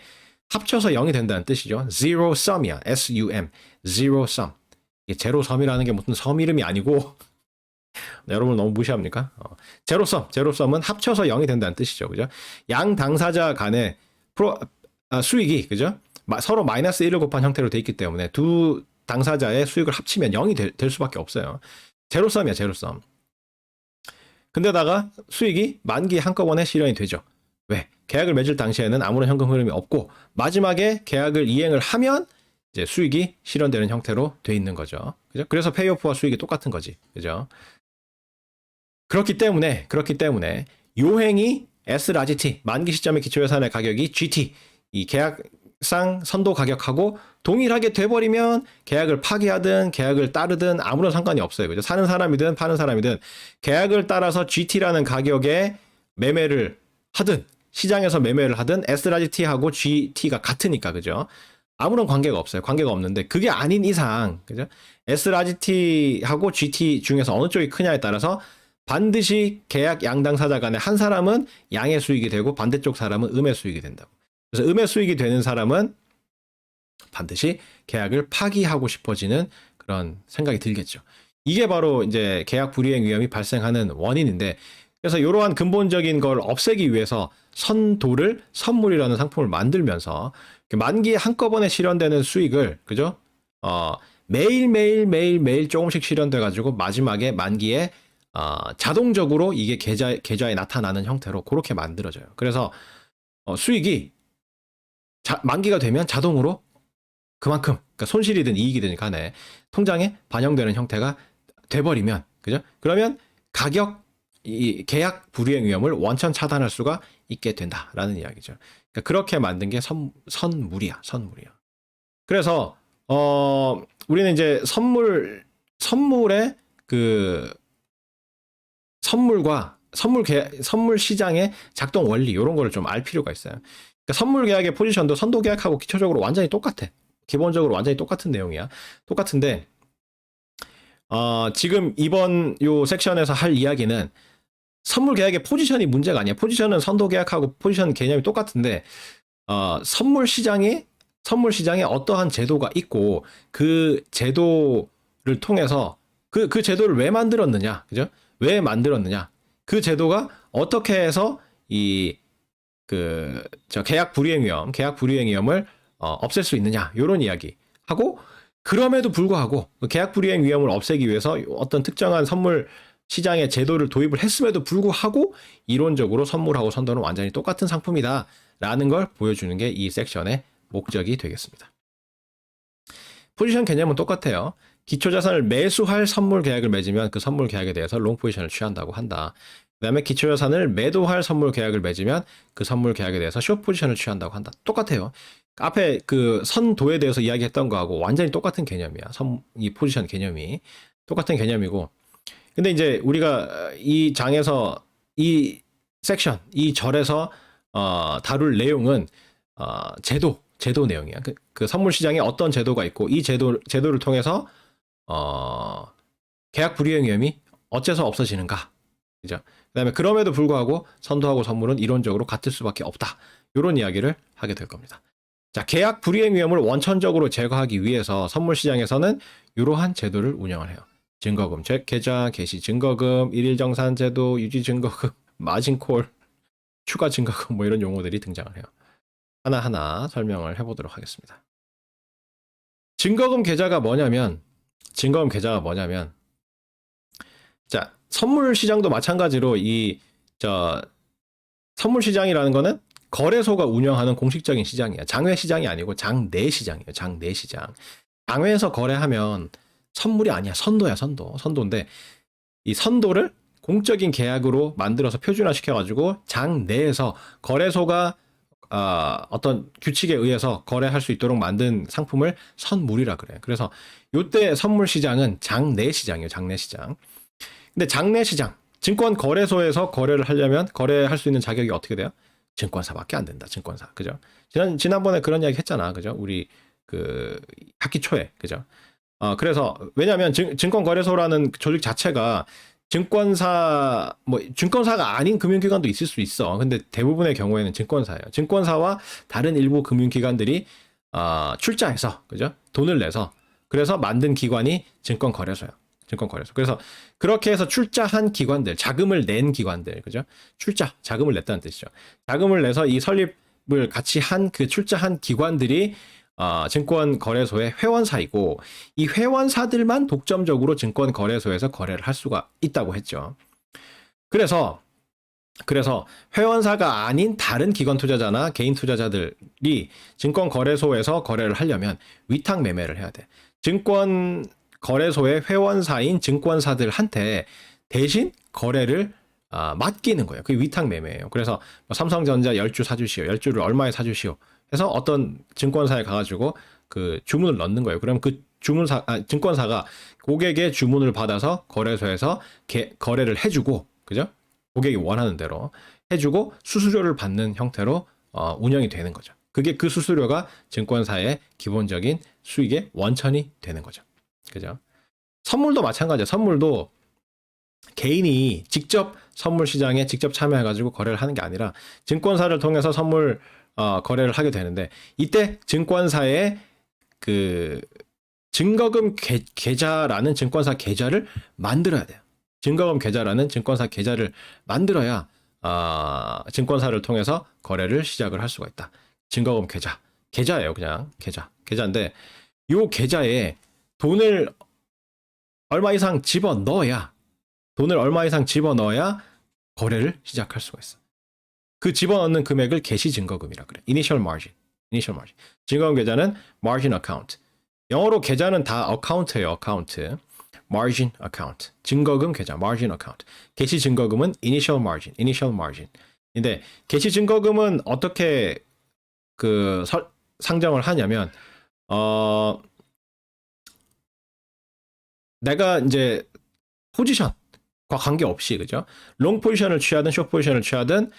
합쳐서 0이 된다는 뜻이죠. zero sum이야. S-U-M. zero sum. 이게 제로섬이라는 게 무슨 섬 이름이 아니고 여러분 너무 무시합니까? 제로섬은 합쳐서 0이 된다는 뜻이죠. 그죠? 양 당사자 간의 수익이, 그죠? 서로 마이너스 1을 곱한 형태로 돼 있기 때문에 두 당사자의 수익을 합치면 0이 될 수밖에 없어요. 제로섬이야, 제로섬. 근데다가 수익이 만기에 한꺼번에 실현이 되죠. 왜? 계약을 맺을 당시에는 아무런 현금 흐름이 없고 마지막에 계약을 이행을 하면 이제 수익이 실현되는 형태로 돼 있는 거죠. 그죠? 그래서 페이오프와 수익이 똑같은 거지. 그죠? 그렇기 때문에 요행이 S-T 만기 시점의 기초예산의 가격이 GT 이 계약상 선도 가격하고 동일하게 돼버리면 계약을 파기하든 계약을 따르든 아무런 상관이 없어요. 그죠? 사는 사람이든 파는 사람이든 계약을 따라서 GT라는 가격에 매매를 하든 시장에서 매매를 하든 S-T하고 GT가 같으니까, 그죠? 아무런 관계가 없어요. 관계가 없는데 그게 아닌 이상, 그죠? S-T하고 GT 중에서 어느 쪽이 크냐에 따라서 반드시 계약 양당사자 간에 한 사람은 양의 수익이 되고 반대쪽 사람은 음의 수익이 된다고. 그래서 음의 수익이 되는 사람은 반드시 계약을 파기하고 싶어지는 그런 생각이 들겠죠. 이게 바로 이제 계약 불이행 위험이 발생하는 원인인데, 그래서 이러한 근본적인 걸 없애기 위해서 선도를 선물이라는 상품을 만들면서 만기에 한꺼번에 실현되는 수익을, 그죠? 매일 조금씩 실현돼 가지고 마지막에 만기에 자동적으로 이게 계좌에 나타나는 형태로 그렇게 만들어져요. 그래서 수익이 만기가 되면 자동으로 그만큼, 그러니까 손실이든 이익이든 간에 통장에 반영되는 형태가 돼버리면, 그죠? 그러면 이 계약 불이행 위험을 원천 차단할 수가 있게 된다라는 이야기죠. 그러니까 그렇게 만든 게 선물이야. 그래서 우리는 이제 선물의 그 선물 시장의 작동 원리 이런 거를 좀 알 필요가 있어요. 그러니까 선물 계약의 포지션도 선도 계약하고 기초적으로 완전히 똑같아. 기본적으로 완전히 똑같은 내용이야. 똑같은데 지금 이번 요 섹션에서 할 이야기는 선물 계약의 포지션이 문제가 아니야. 포지션은 선도 계약하고 포지션 개념이 똑같은데 선물 시장에 어떠한 제도가 있고 그 제도를 통해서 그 제도를 왜 만들었느냐, 그죠? 왜 만들었느냐? 그 제도가 어떻게 해서 계약 불이행 위험을 없앨 수 있느냐, 이런 이야기 하고, 그럼에도 불구하고 계약 불이행 위험을 없애기 위해서 어떤 특정한 선물 시장의 제도를 도입을 했음에도 불구하고 이론적으로 선물하고 선도는 완전히 똑같은 상품이다라는 걸 보여주는 게 이 섹션의 목적이 되겠습니다. 포지션 개념은 똑같아요. 기초자산을 매수할 선물 계약을 맺으면 그 선물 계약에 대해서 롱 포지션을 취한다고 한다. 그 다음에 기초자산을 매도할 선물 계약을 맺으면 그 선물 계약에 대해서 숏 포지션을 취한다고 한다. 똑같아요. 앞에 그 선도에 대해서 이야기했던 거하고 완전히 똑같은 개념이야. 이 포지션 개념이 똑같은 개념이고, 근데 이제 우리가 이 장에서 이 섹션, 이 절에서 다룰 내용은 제도 내용이야. 그 선물 시장에 어떤 제도가 있고 이 제도를 통해서 계약 불이행 위험이 어째서 없어지는가, 그죠? 그다음에 그럼에도 불구하고 선도하고 선물은 이론적으로 같을 수밖에 없다. 이런 이야기를 하게 될 겁니다. 자, 계약 불이행 위험을 원천적으로 제거하기 위해서 선물 시장에서는 이러한 제도를 운영을 해요. 증거금, 계좌, 개시 증거금, 일일정산 제도, 유지 증거금, 마진콜, 추가 증거금 뭐 이런 용어들이 등장을 해요. 하나하나 설명을 해보도록 하겠습니다. 증거금 계좌가 뭐냐면 자, 선물 시장도 마찬가지로 선물 시장이라는 거는 거래소가 운영하는 공식적인 시장이야. 장외 시장이 아니고 장내 시장이에요. 장내 시장. 장외에서 거래하면 선물이 아니야. 선도야, 선도. 선도인데 이 선도를 공적인 계약으로 만들어서 표준화 시켜가지고 장내에서 거래소가 어떤 규칙에 의해서 거래할 수 있도록 만든 상품을 선물이라 그래. 그래서 이때 선물 시장은 장내 시장이에요. 장내 시장. 근데 장내 시장, 증권 거래소에서 거래를 하려면 거래할 수 있는 자격이 어떻게 돼요? 증권사밖에 안 된다. 증권사. 그죠? 지난번에 그런 이야기 했잖아. 그죠? 우리 학기 초에. 그죠? 그래서 왜냐하면 증권 거래소라는 조직 자체가 증권사가 아닌 금융기관도 있을 수 있어. 근데 대부분의 경우에는 증권사예요. 증권사와 다른 일부 금융기관들이 출자해서, 그죠? 돈을 내서, 그래서 만든 기관이 증권거래소예요. 증권거래소. 그래서 그렇게 해서 출자한 기관들, 자금을 낸 기관들, 그죠? 자금을 냈다는 뜻이죠. 자금을 내서 이 설립을 같이 한 그 출자한 기관들이 증권거래소의 회원사이고, 이 회원사들만 독점적으로 증권거래소에서 거래를 할 수가 있다고 했죠. 그래서 회원사가 아닌 다른 기관 투자자나 개인 투자자들이 증권거래소에서 거래를 하려면 위탁 매매를 해야 돼. 증권거래소의 회원사인 증권사들한테 대신 거래를 맡기는 거예요. 그게 위탁 매매예요. 그래서 삼성전자 10주 사주시오. 10주를 얼마에 사주시오. 해서 어떤 증권사에 가가지고 그 주문을 넣는 거예요. 그럼 그 증권사가 고객의 주문을 받아서 거래소에서 거래를 해주고, 그죠? 고객이 원하는 대로 해주고 수수료를 받는 형태로 운영이 되는 거죠. 그 수수료가 증권사의 기본적인 수익의 원천이 되는 거죠. 그죠? 선물도 마찬가지야. 선물도 개인이 직접 선물 시장에 직접 참여해가지고 거래를 하는 게 아니라 증권사를 통해서 선물 거래를 하게 되는데, 이때 증권사의 그 증거금 계좌라는 증권사 계좌를 만들어야 돼요. 증거금 계좌라는 증권사 계좌를 만들어야 증권사를 통해서 거래를 시작을 할 수가 있다. 증거금 계좌예요. 그냥 계좌인데 이 계좌에 돈을 얼마 이상 집어넣어야 거래를 시작할 수가 있어. 그 집어넣는 금액을 개시 증거금이라 그래. Initial margin. 증거금 계좌는 margin account. 영어로 계좌는 다 account예요. account. margin account. 증거금 계좌 margin account. 개시 증거금은 initial margin. 근데 개시 증거금은 어떻게 상정을 하냐면 내가 이제 포지션과 관계없이, 그죠? 롱 포지션을 취하든 숏 포지션을 취하든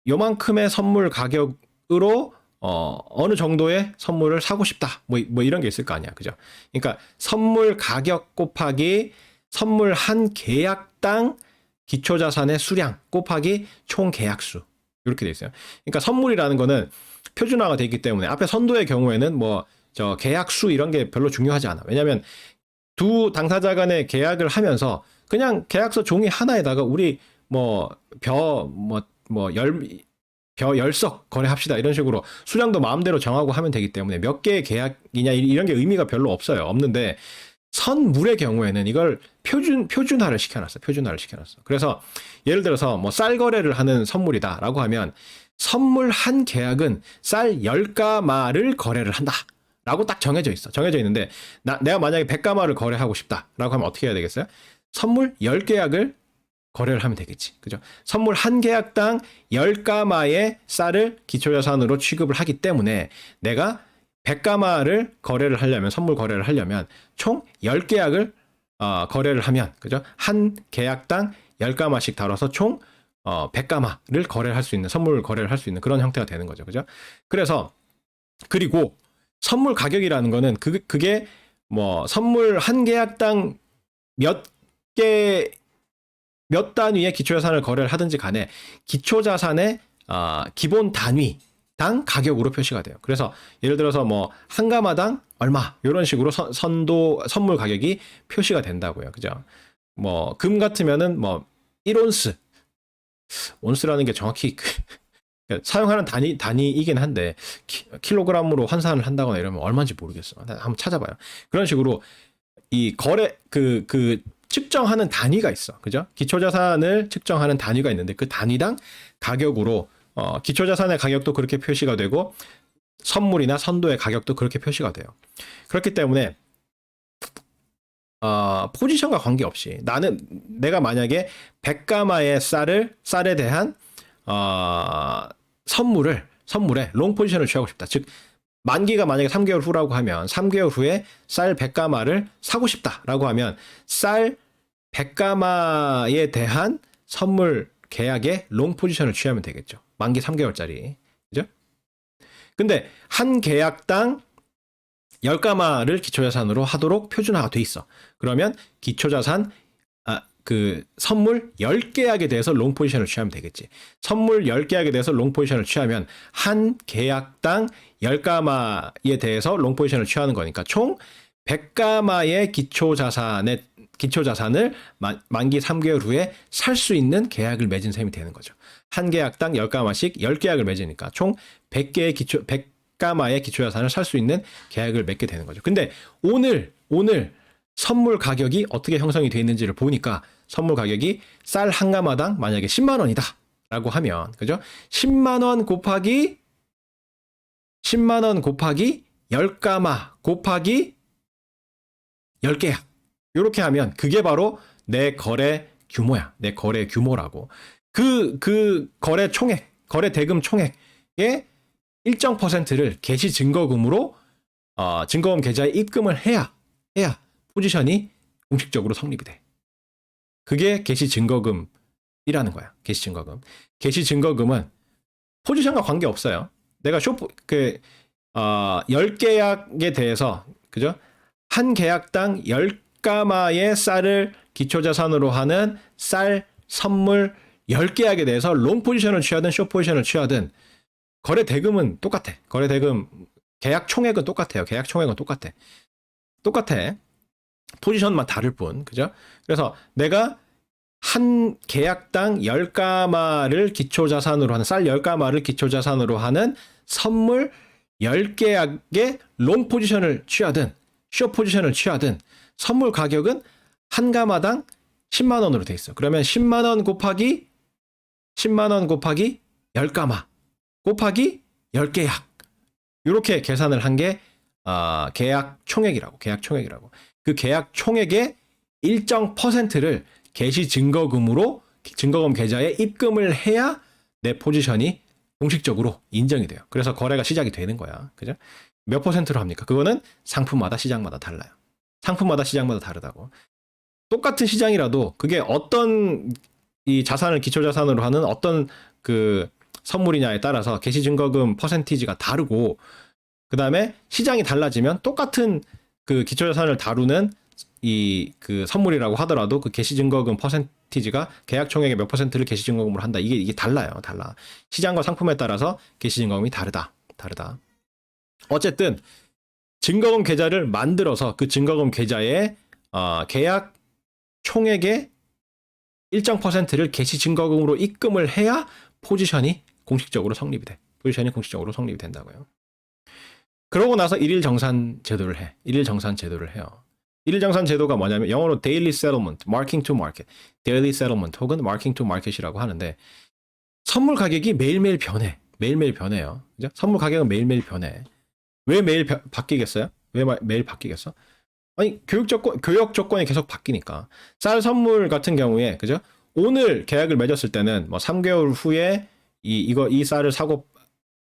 요만큼의 선물 가격으로 어느 정도의 선물을 사고 싶다. 뭐 이런 게 있을 거 아니야. 그죠? 그러니까 선물 가격 곱하기 선물 한 계약당 기초자산의 수량 곱하기 총 계약수. 이렇게 돼 있어요. 그러니까 선물이라는 거는 표준화가 되어 있기 때문에 앞에 선도의 경우에는 계약수 이런 게 별로 중요하지 않아. 왜냐면 두 당사자 간의 계약을 하면서 그냥 계약서 종이 하나에다가 우리 10석 거래합시다. 이런 식으로 수량도 마음대로 정하고 하면 되기 때문에 몇 개의 계약이냐 이런 게 의미가 별로 없는데 선물의 경우에는 이걸 표준화를 시켜놨어. 그래서 예를 들어서 쌀 거래를 하는 선물이다라고 하면 선물 한 계약은 쌀 10가마를 거래를 한다. 라고 딱 정해져 있는데 내가 만약에 100가마를 거래하고 싶다라고 하면 어떻게 해야 되겠어요? 선물 10계약을 거래를 하면 되겠지. 그죠? 선물 한 계약당 10가마의 쌀을 기초자산으로 취급을 하기 때문에 내가 100가마를 선물 거래를 하려면 총 10계약을 거래를 하면, 그죠? 한 계약당 10가마씩 다뤄서 총 100가마를 선물 거래를 할 수 있는 그런 형태가 되는 거죠. 그죠? 그리고 선물 가격이라는 거는 그게 선물 한 계약당 몇 단위의 기초자산을 거래를 하든지 간에 기초자산의 기본 단위당 가격으로 표시가 돼요. 그래서 예를 들어서 한 가마당 얼마 이런 식으로 선물 가격이 표시가 된다고요. 그죠? 금 같으면은 1온스 온스라는 게 정확히 그러니까 사용하는 단위이긴 한데 킬로그램으로 환산을 한다거나 이러면 얼마인지 모르겠어. 한번 찾아봐요. 그런 식으로 이 거래 그 측정하는 단위가 있어. 그죠? 기초자산을 측정하는 단위가 있는데 그 단위당 가격으로 기초자산의 가격도 그렇게 표시가 되고 선물이나 선도의 가격도 그렇게 표시가 돼요. 그렇기 때문에 포지션과 관계없이 내가 만약에 100가마의 쌀에 대한 선물에 롱 포지션을 취하고 싶다. 즉 만기가 만약에 3개월 후라고 하면 3개월 후에 쌀 100가마를 사고 싶다라고 하면 쌀 100가마에 대한 선물 계약에 롱 포지션을 취하면 되겠죠. 만기 3개월짜리. 그죠? 근데 한 계약당 10가마를 기초자산으로 하도록 표준화가 돼 있어. 그러면 기초자산 그 선물 10계약에 대해서 롱 포지션을 취하면 되겠지. 선물 10계약에 대해서 롱 포지션을 취하면 한 계약당 10가마에 대해서 롱 포지션을 취하는 거니까 총 100가마의 기초자산을 만기 3개월 후에 살 수 있는 계약을 맺은 셈이 되는 거죠. 한 계약당 10가마씩 10계약을 맺으니까 총 100가마의 기초자산을 살 수 있는 계약을 맺게 되는 거죠. 근데 오늘 선물 가격이 어떻게 형성이 되어 있는지를 보니까 선물 가격이 쌀 한 가마당 만약에 10만 원이다 라고 하면 그죠? 10만 원 곱하기 10가마 곱하기 10계약 이렇게 하면 그게 바로 내 거래 규모야. 내 거래 규모라고. 그 거래 대금 총액의 일정 퍼센트를 개시 증거금으로 증거금 계좌에 입금을 해야 포지션이 공식적으로 성립이 돼. 그게 개시 증거금이라는 거야. 개시 증거금. 개시 증거금은 포지션과 관계 없어요. 내가 10계약에 대해서 그죠? 한 계약당 10가마의 쌀을 기초자산으로 하는 쌀 선물 10계약에 대해서 롱 포지션을 취하든 숏 포지션을 취하든 거래 대금은 똑같아. 거래 대금 계약 총액은 똑같아요. 계약 총액은 똑같아. 포지션만 다를 뿐. 그죠? 그래서 내가 한 계약당 10가마를 기초자산으로 하는 쌀 10가마를 기초자산으로 하는 선물 10계약의 롱 포지션을 취하든 숏 포지션을 취하든 선물 가격은 한 가마당 10만 원으로 돼 있어. 그러면 10만 원 곱하기 10가마 곱하기 10계약. 이렇게 계산을 한 게 계약 총액이라고. 그 계약 총액의 일정 퍼센트를 개시 증거금으로 증거금 계좌에 입금을 해야 내 포지션이 공식적으로 인정이 돼요. 그래서 거래가 시작이 되는 거야. 그죠? 몇 퍼센트로 합니까? 그거는 상품마다 시장마다 달라요. 상품마다 시장마다 다르다고. 똑같은 시장이라도 그게 어떤 이 자산을 기초자산으로 하는 어떤 그 선물이냐에 따라서 개시 증거금 퍼센티지가 다르고 그다음에 시장이 달라지면 똑같은 그 기초자산을 다루는 이 그 선물이라고 하더라도 그 개시 증거금 퍼센티지가 계약 총액의 몇 퍼센트를 개시 증거금으로 한다. 이게 달라. 시장과 상품에 따라서 개시 증거금이 다르다. 어쨌든 증거금 계좌를 만들어서 그 증거금 계좌에 계약 총액의 일정 퍼센트를 개시 증거금으로 입금을 해야 포지션이 공식적으로 성립이 돼. 포지션이 공식적으로 성립이 된다고요. 그러고 나서 일일 정산 제도를 해. 일일 정산 제도를 해요. 일일 정산 제도가 뭐냐면 영어로 daily settlement, marking to market, daily settlement 혹은 marking to market이라고 하는데 선물 가격이 매일매일 변해. 매일매일 변해요. 그죠? 선물 가격은 매일매일 변해. 왜 매일 바뀌겠어요? 왜 매일 바뀌겠어? 아니, 교육 조건이 계속 바뀌니까. 쌀 선물 같은 경우에, 그죠? 오늘 계약을 맺었을 때는 뭐 3개월 후에 이 쌀을 사고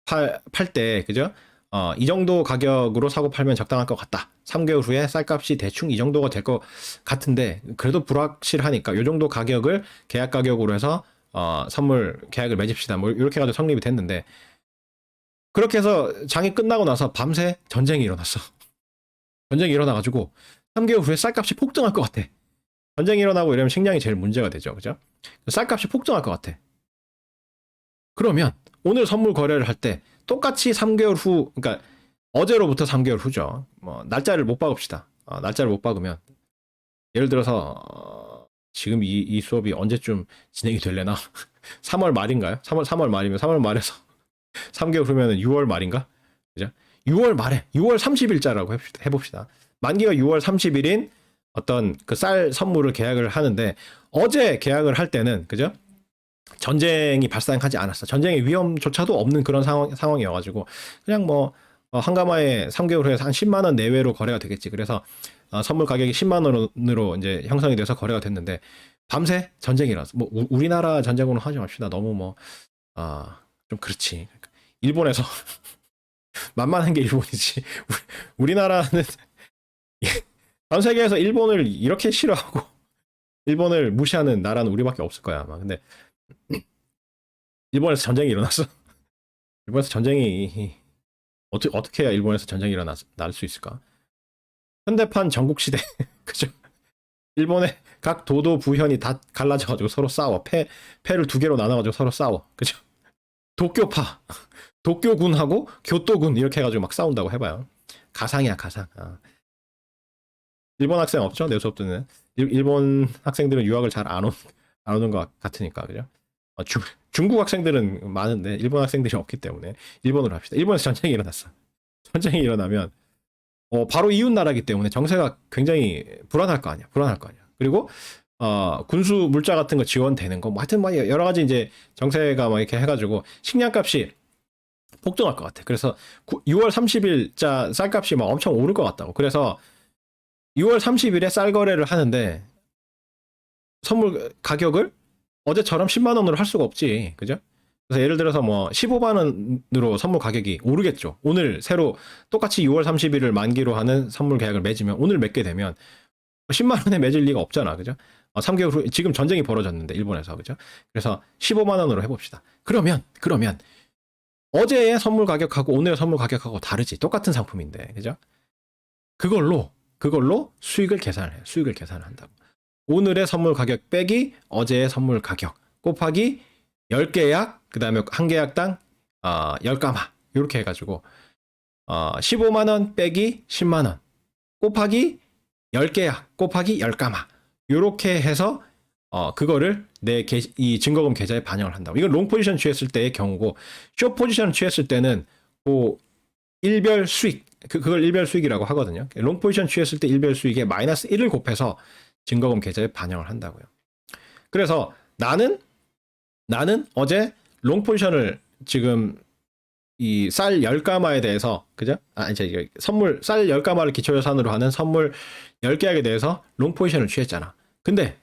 팔 때, 그죠? 이 정도 가격으로 사고 팔면 적당할 것 같다. 3개월 후에 쌀값이 대충 이 정도가 될 것 같은데, 그래도 불확실하니까 이 정도 가격을 계약 가격으로 해서, 선물 계약을 맺읍시다. 뭐, 이렇게 해가지고 성립이 됐는데, 그렇게 해서 장이 끝나고 나서 밤새 전쟁이 일어났어. 전쟁이 일어나가지고 3개월 후에 쌀값이 폭등할 것 같아. 전쟁이 일어나고 이러면 식량이 제일 문제가 되죠. 그죠? 쌀값이 폭등할 것 같아. 그러면 오늘 선물 거래를 할 때 똑같이 3개월 후, 그러니까 어제로부터 3개월 후죠. 뭐 날짜를 못 박읍시다. 날짜를 못 박으면 예를 들어서 지금 이 수업이 언제쯤 진행이 될래나? 3월 말인가요? 3월 말이면 3월 말에서 3개월 후면은 6월 말인가? 그죠? 6월 말에 6월 30일자라고 해봅시다. 만기가 6월 30일인 어떤 그 쌀 선물을 계약을 하는데 어제 계약을 할 때는 그죠? 전쟁이 발생하지 않았어. 전쟁의 위험조차도 없는 그런 상황이어가지고 그냥 뭐 한가마에 3개월 후에 한 10만 원 내외로 거래가 되겠지. 그래서 선물 가격이 10만 원으로 이제 형성이 돼서 거래가 됐는데 밤새 전쟁이 일어났어. 뭐 우리나라 전쟁으로 하지 맙시다. 너무 뭐 좀 그렇지. 일본에서 만만한 게 일본이지. 우리나라는 전 세계에서 일본을 이렇게 싫어하고 일본을 무시하는 나라는 우리밖에 없을 거야 아마. 근데 일본에서 전쟁이 일어났어. 일본에서 전쟁이 어떻게 해야 일본에서 전쟁이 일어날 수 있을까? 현대판 전국시대 그죠? 일본의 각 도도 부현이 다 갈라져가지고 서로 싸워. 패를 두 개로 나눠가지고 서로 싸워. 그죠? 도쿄파, 도쿄군하고 교토군 이렇게 해가지고 막 싸운다고 해봐요. 가상이야 가상. 일본 학생 없죠? 내 수업 듣는 일본 학생들은 유학을 잘 안 오는 것 같으니까 그죠? 중국 학생들은 많은데 일본 학생들이 없기 때문에 일본으로 합시다. 일본에서 전쟁이 일어났어. 전쟁이 일어나면 바로 이웃 나라기 때문에 정세가 굉장히 불안할 거 아니야. 그리고 군수 물자 같은 거 지원되는 거, 뭐 하여튼 뭐 여러 가지 이제 정세가 막 이렇게 해가지고 식량값이 폭등할 것 같아. 그래서 6월 30일자 쌀값이 막 엄청 오를 것 같다고. 그래서 6월 30일에 쌀 거래를 하는데 선물 가격을 어제처럼 10만 원으로 할 수가 없지. 그죠? 그래서 예를 들어서 뭐 15만 원으로 선물 가격이 오르겠죠. 오늘 새로 똑같이 6월 30일을 만기로 하는 선물 계약을 맺으면 오늘 맺게 되면 10만 원에 맺을 리가 없잖아. 그죠? 3개월 후 지금 전쟁이 벌어졌는데 일본에서 그죠? 그래서 15만 원으로 해봅시다. 그러면 어제의 선물 가격하고 오늘의 선물 가격하고 다르지. 똑같은 상품인데 그죠? 그걸로 수익을 계산을 해요. 수익을 계산을 한다고. 오늘의 선물 가격 빼기 어제의 선물 가격 곱하기 10계약 그 다음에 한 계약당 10가마 이렇게 해가지고 15만 원 빼기 10만 원 곱하기 10계약 곱하기 10가마 이렇게 해서 그거를 이 증거금 계좌에 반영을 한다고. 이건 롱 포지션 취했을 때의 경우고 숏 포지션 취했을 때는 뭐 일별 수익 그걸 일별 수익이라고 하거든요. 롱 포지션 취했을 때 일별 수익에 마이너스 1을 곱해서 증거금 계좌에 반영을 한다고요. 그래서 나는 어제 롱 포지션을 지금 이 쌀 10가마에 대해서 그죠? 이제 선물 쌀 10가마를 기초자산으로 하는 선물 10계약에 대해서 롱 포지션을 취했잖아. 근데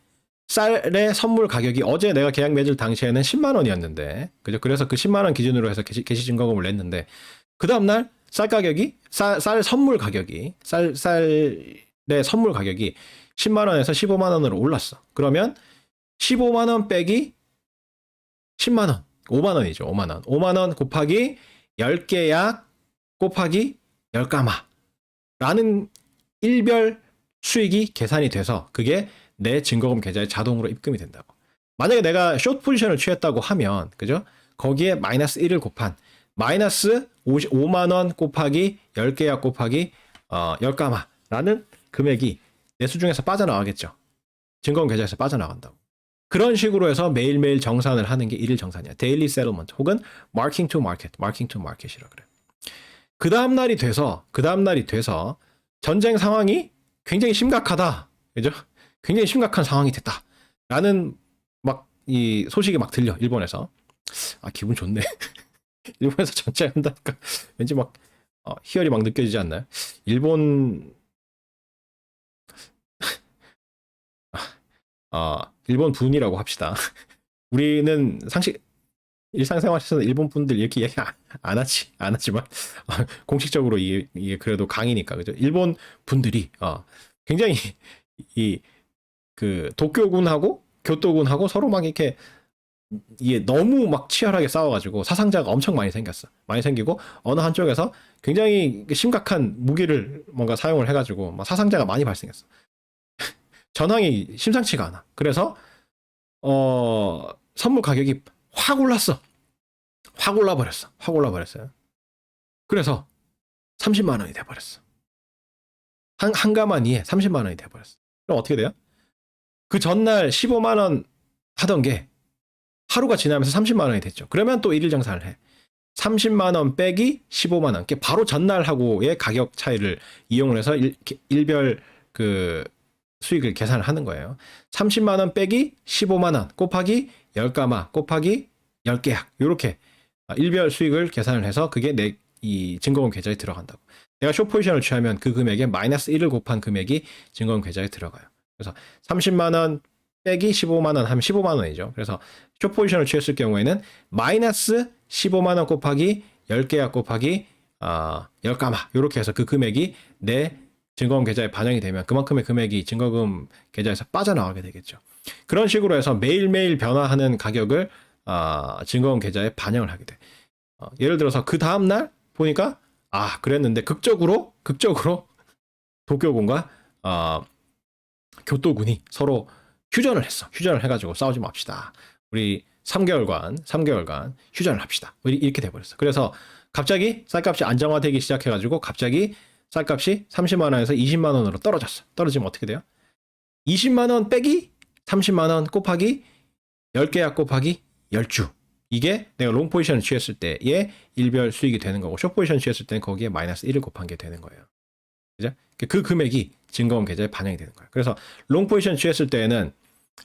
쌀의 선물 가격이 어제 내가 계약 맺을 당시에는 10만 원이었는데 그죠? 그래서 그 10만 원 기준으로 해서 개시 증거금을 냈는데 그 다음 날 쌀 가격이 쌀 선물 가격이 쌀의 선물 가격이 10만 원에서 15만 원으로 올랐어. 그러면 15만 원 빼기 10만 원, 5만 원이죠. 5만 원. 5만 원 곱하기 10계약 곱하기 10가마 라는 일별 수익이 계산이 돼서 그게 내 증거금 계좌에 자동으로 입금이 된다고. 만약에 내가 숏 포지션을 취했다고 하면 그죠? 거기에 마이너스 1을 곱한 마이너스 5만 원 곱하기 10계약 곱하기 10가마 라는 금액이 내 수중에서 빠져나가겠죠. 증거금 계좌에서 빠져나간다고. 그런 식으로 해서 매일매일 정산을 하는 게 일일 정산이야. 데일리 세틀먼트 혹은 마킹 투 마켓이라 그래. 그 다음 날이 돼서 전쟁 상황이 굉장히 심각하다. 그죠? 굉장히 심각한 상황이 됐다. 라는 막 이 소식이 막 들려. 일본에서. 기분 좋네. 일본에서 전쟁한다니까 왠지 막 희열이 막 느껴지지 않나요? 일본 분이라고 합시다. 우리는 일상생활에서는 일본 분들 이렇게 얘기 안 하지만 공식적으로 이게 그래도 강이니까 그죠? 일본 분들이 굉장히 그 도쿄군하고 교토군하고 서로 막 이렇게 이게 너무 막 치열하게 싸워가지고 사상자가 엄청 많이 생기고 어느 한쪽에서 굉장히 심각한 무기를 뭔가 사용을 해가지고 막 사상자가 많이 발생했어. 전황이 심상치가 않아. 그래서 선물 가격이 확 올라버렸어요. 그래서 30만 원이 돼버렸어. 한 가마니에 30만 원이 돼버렸어. 그럼 어떻게 돼요? 그 전날 15만 원 하던 게 하루가 지나면서 30만 원이 됐죠. 그러면 또 일일 정산을 해. 30만 원 빼기 15만 원. 바로 전날하고의 가격 차이를 이용을 해서 일별 그 수익을 계산을 하는 거예요. 30만 원 빼기 15만 원 곱하기 10가마 곱하기 10계약. 이렇게 일별 수익을 계산을 해서 그게 내 이 증거금 계좌에 들어간다고. 내가 숏 포지션을 취하면 그 금액에 마이너스 1을 곱한 금액이 증거금 계좌에 들어가요. 그래서 30만 원 빼기 15만 원 하면 15만 원이죠. 그래서 숏 포지션을 취했을 경우에는 마이너스 15만 원 곱하기 10계약 곱하기 10가마 이렇게 해서 그 금액이 내 증거금 계좌에 반영이 되면 그만큼의 금액이 증거금 계좌에서 빠져나가게 되겠죠. 그런 식으로 해서 매일매일 변화하는 가격을 증거금 계좌에 반영을 하게 돼. 예를 들어서 그 다음날 보니까 그랬는데 극적으로 도쿄군과 교토군이 서로 휴전을 했어. 휴전을 해가지고 싸우지 맙시다. 우리 3개월간 휴전을 합시다. 이렇게 돼버렸어. 그래서 갑자기 쌀값이 안정화되기 시작해가지고 갑자기 쌀값이 30만 원에서 20만 원으로 떨어졌어. 떨어지면 어떻게 돼요? 20만 원 빼기 30만 원 곱하기 10계약 곱하기 10주. 이게 내가 롱 포지션을 취했을 때의 일별 수익이 되는 거고 숏 포지션 취했을 때는 거기에 마이너스 1을 곱한 게 되는 거예요. 그죠? 그 금액이 증거금 계좌에 반영이 되는 거예요. 그래서 롱 포지션 취했을 때에는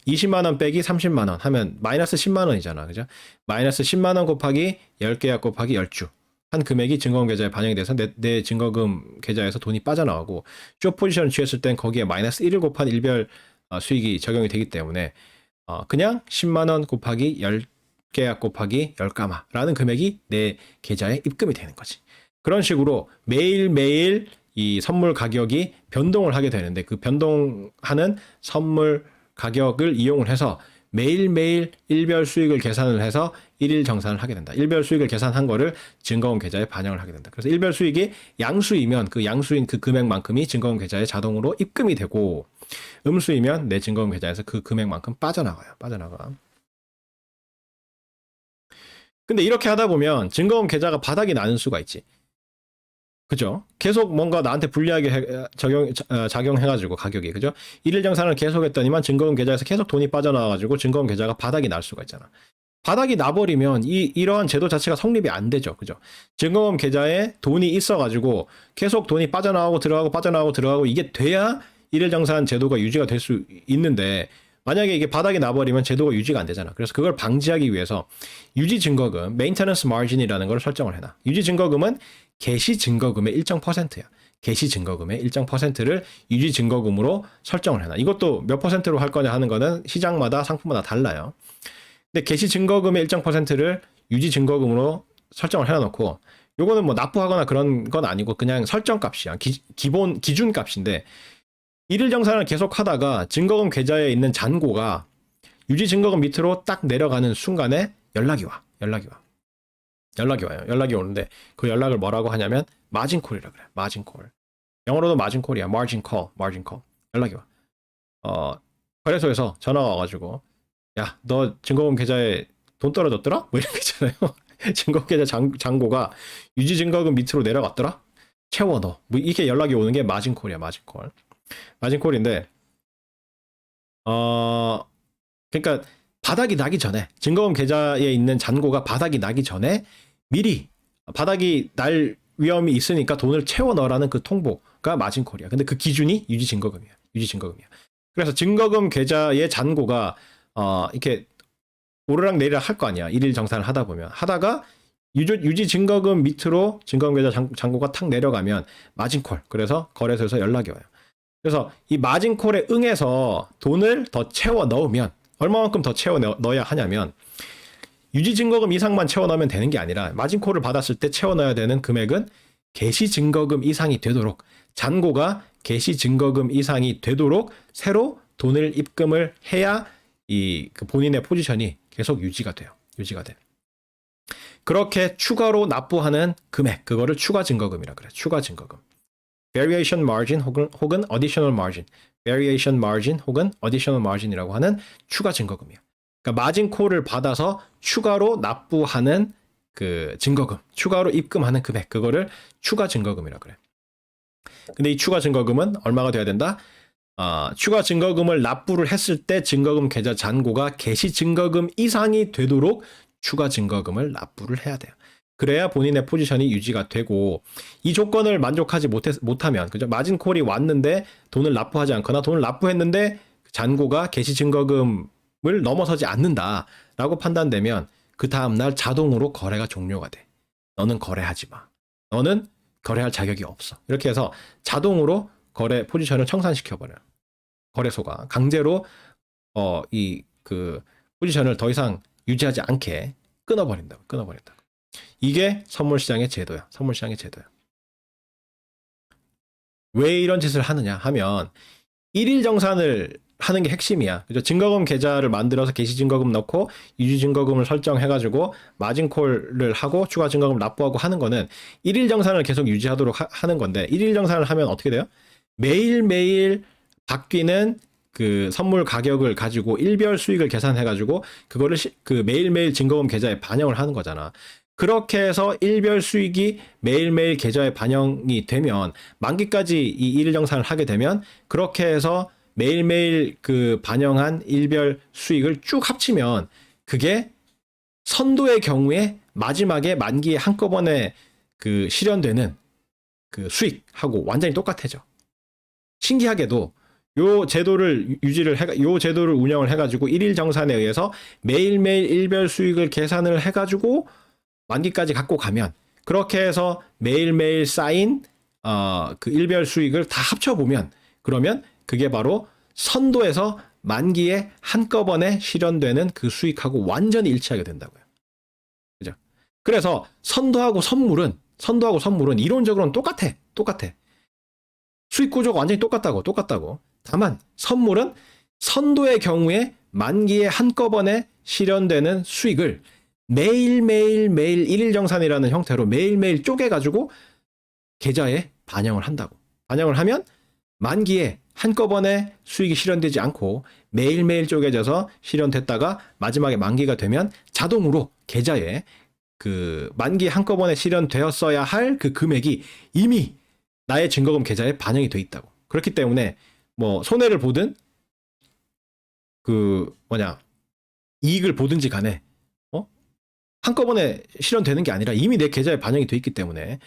20만 원 빼기 30만 원 하면 마이너스 10만 원이잖아. 그죠? 마이너스 10만 원 곱하기 10계약 곱하기 10주. 한 금액이 증거금 계좌에 반영이 돼서 내 증거금 계좌에서 돈이 빠져나가고 숏 포지션을 취했을 땐 거기에 마이너스 1을 곱한 일별 수익이 적용이 되기 때문에 그냥 10만 원 곱하기 10계약 곱하기 10가마라는 금액이 내 계좌에 입금이 되는 거지. 그런 식으로 매일매일 이 선물 가격이 변동을 하게 되는데 그 변동하는 선물 가격을 이용을 해서 매일매일 일별 수익을 계산을 해서 일일 정산을 하게 된다. 일별 수익을 계산한 거를 증거금 계좌에 반영을 하게 된다. 그래서 일별 수익이 양수이면 그 양수인 그 금액만큼이 증거금 계좌에 자동으로 입금이 되고 음수이면 내 증거금 계좌에서 그 금액만큼 빠져나가. 근데 이렇게 하다 보면 증거금 계좌가 바닥이 나는 수가 있지. 그죠? 계속 뭔가 나한테 불리하게 작용해가지고 가격이 그죠? 일일 정산을 계속했더니만 증거금 계좌에서 계속 돈이 빠져나와가지고 증거금 계좌가 바닥이 날 수가 있잖아. 바닥이 나버리면 이러한 제도 자체가 성립이 안 되죠, 그죠? 증거금 계좌에 돈이 있어가지고 계속 돈이 빠져나오고 들어가고 이게 돼야 일일 정산 제도가 유지가 될 수 있는데 만약에 이게 바닥이 나버리면 제도가 유지가 안 되잖아. 그래서 그걸 방지하기 위해서 유지 증거금, maintenance margin이라는 걸 설정을 해놔. 유지 증거금은 개시 증거금의 일정 %야. 개시 증거금의 일정 %를 유지 증거금으로 설정을 해놔. 이것도 몇 %로 할 거냐 하는 거는 시장마다 상품마다 달라요. 근데 개시 증거금의 일정 %를 유지 증거금으로 설정을 해놔놓고 요거는 뭐 납부하거나 그런 건 아니고 그냥 설정 값이야. 기준 값인데 일일 정산을 계속 하다가 증거금 계좌에 있는 잔고가 유지 증거금 밑으로 딱 내려가는 순간에 연락이 와요. 연락이 오는데 그 연락을 뭐라고 하냐면 마진콜이라 그래. 마진콜. 영어로도 마진콜이야. 마진 콜. 연락이 와. 거래소에서 전화가 와가지고 야, 너 증거금 계좌에 돈 떨어졌더라? 뭐 이렇게 있잖아요. 증거금 계좌 잔고가 유지 증거금 밑으로 내려갔더라? 채워 넣어. 뭐 이렇게 연락이 오는 게 마진콜이야. 마진콜인데 그러니까 바닥이 나기 전에 증거금 계좌에 있는 잔고가 바닥이 나기 전에 미리 바닥이 날 위험이 있으니까 돈을 채워 넣으라는 그 통보가 마진콜이야. 근데 그 기준이 유지 증거금이야. 그래서 증거금 계좌의 잔고가 이렇게 오르락 내리락 할 거 아니야. 일일 정산을 하다 보면 하다가 유지 증거금 밑으로 증거금 계좌 잔고가 탁 내려가면 마진콜. 그래서 거래소에서 연락이 와요. 그래서 이 마진콜에 응해서 돈을 더 채워 넣으면 얼마만큼 더 채워 넣어야 하냐면 유지 증거금 이상만 채워 넣으면 되는 게 아니라 마진콜을 받았을 때 채워 넣어야 되는 금액은 개시 증거금 이상이 되도록 잔고가 개시 증거금 이상이 되도록 새로 돈을 입금을 해야 그 본인의 포지션이 계속 유지가 돼. 그렇게 추가로 납부하는 금액 그거를 추가 증거금이라 그래. 추가 증거금. variation margin 혹은 additional margin. variation margin 혹은 additional margin이라고 하는 추가 증거금이야. 그러니까 마진콜을 받아서 추가로 납부하는 그 증거금, 추가로 입금하는 금액, 그거를 추가 증거금이라 그래. 근데 이 추가 증거금은 얼마가 돼야 된다? 추가 증거금을 납부를 했을 때 증거금 계좌 잔고가 개시 증거금 이상이 되도록 추가 증거금을 납부를 해야 돼요. 그래야 본인의 포지션이 유지가 되고, 이 조건을 만족하지 못하면, 그죠? 마진콜이 왔는데 돈을 납부하지 않거나 돈을 납부했는데 잔고가 개시 증거금을 넘어서지 않는다라고 판단되면 그 다음날 자동으로 거래가 종료가 돼. 너는 거래하지 마. 너는 거래할 자격이 없어. 이렇게 해서 자동으로 거래 포지션을 청산시켜버려요. 거래소가 강제로 이 그 포지션을 더 이상 유지하지 않게 끊어버린다고. 이게 선물시장의 제도야. 선물시장의 제도야. 왜 이런 짓을 하느냐 하면 일일 정산을 하는 게 핵심이야. 그죠? 증거금 계좌를 만들어서 개시 증거금 넣고 유지 증거금을 설정해가지고 마진콜을 하고 추가 증거금 납부하고 하는 거는 일일 정산을 계속 유지하도록 하는 건데, 일일 정산을 하면 어떻게 돼요? 매일매일 바뀌는 그 선물 가격을 가지고 일별 수익을 계산해가지고 그거를 그 매일매일 증거금 계좌에 반영을 하는 거잖아. 그렇게 해서 일별 수익이 매일매일 계좌에 반영이 되면 만기까지 이 일일 정산을 하게 되면 그렇게 해서 매일매일 그 반영한 일별 수익을 쭉 합치면 그게 선도의 경우에 마지막에 만기에 한꺼번에 그 실현되는 그 수익하고 완전히 똑같아져. 신기하게도 요 제도를 요 제도를 운영을 해가지고 일일 정산에 의해서 매일매일 일별 수익을 계산을 해가지고 만기까지 갖고 가면 그렇게 해서 매일매일 쌓인 그 일별 수익을 다 합쳐보면 그러면 그게 바로 선도에서 만기에 한꺼번에 실현되는 그 수익하고 완전히 일치하게 된다고요. 그죠? 그래서 선도하고 선물은 이론적으로는 똑같아. 수익 구조가 완전히 똑같다고. 다만 선물은 선도의 경우에 만기에 한꺼번에 실현되는 수익을 매일 일일 정산이라는 형태로 매일매일 쪼개가지고 계좌에 반영을 한다고. 반영을 하면 만기에 한꺼번에 수익이 실현되지 않고 매일매일 쪼개져서 실현됐다가 마지막에 만기가 되면 자동으로 계좌에 그 만기 한꺼번에 실현되었어야 할 그 금액이 이미 나의 증거금 계좌에 반영이 돼 있다고. 그렇기 때문에 뭐 손해를 보든 그 이익을 보든지 간에 한꺼번에 실현되는 게 아니라 이미 내 계좌에 반영이 돼 있기 때문에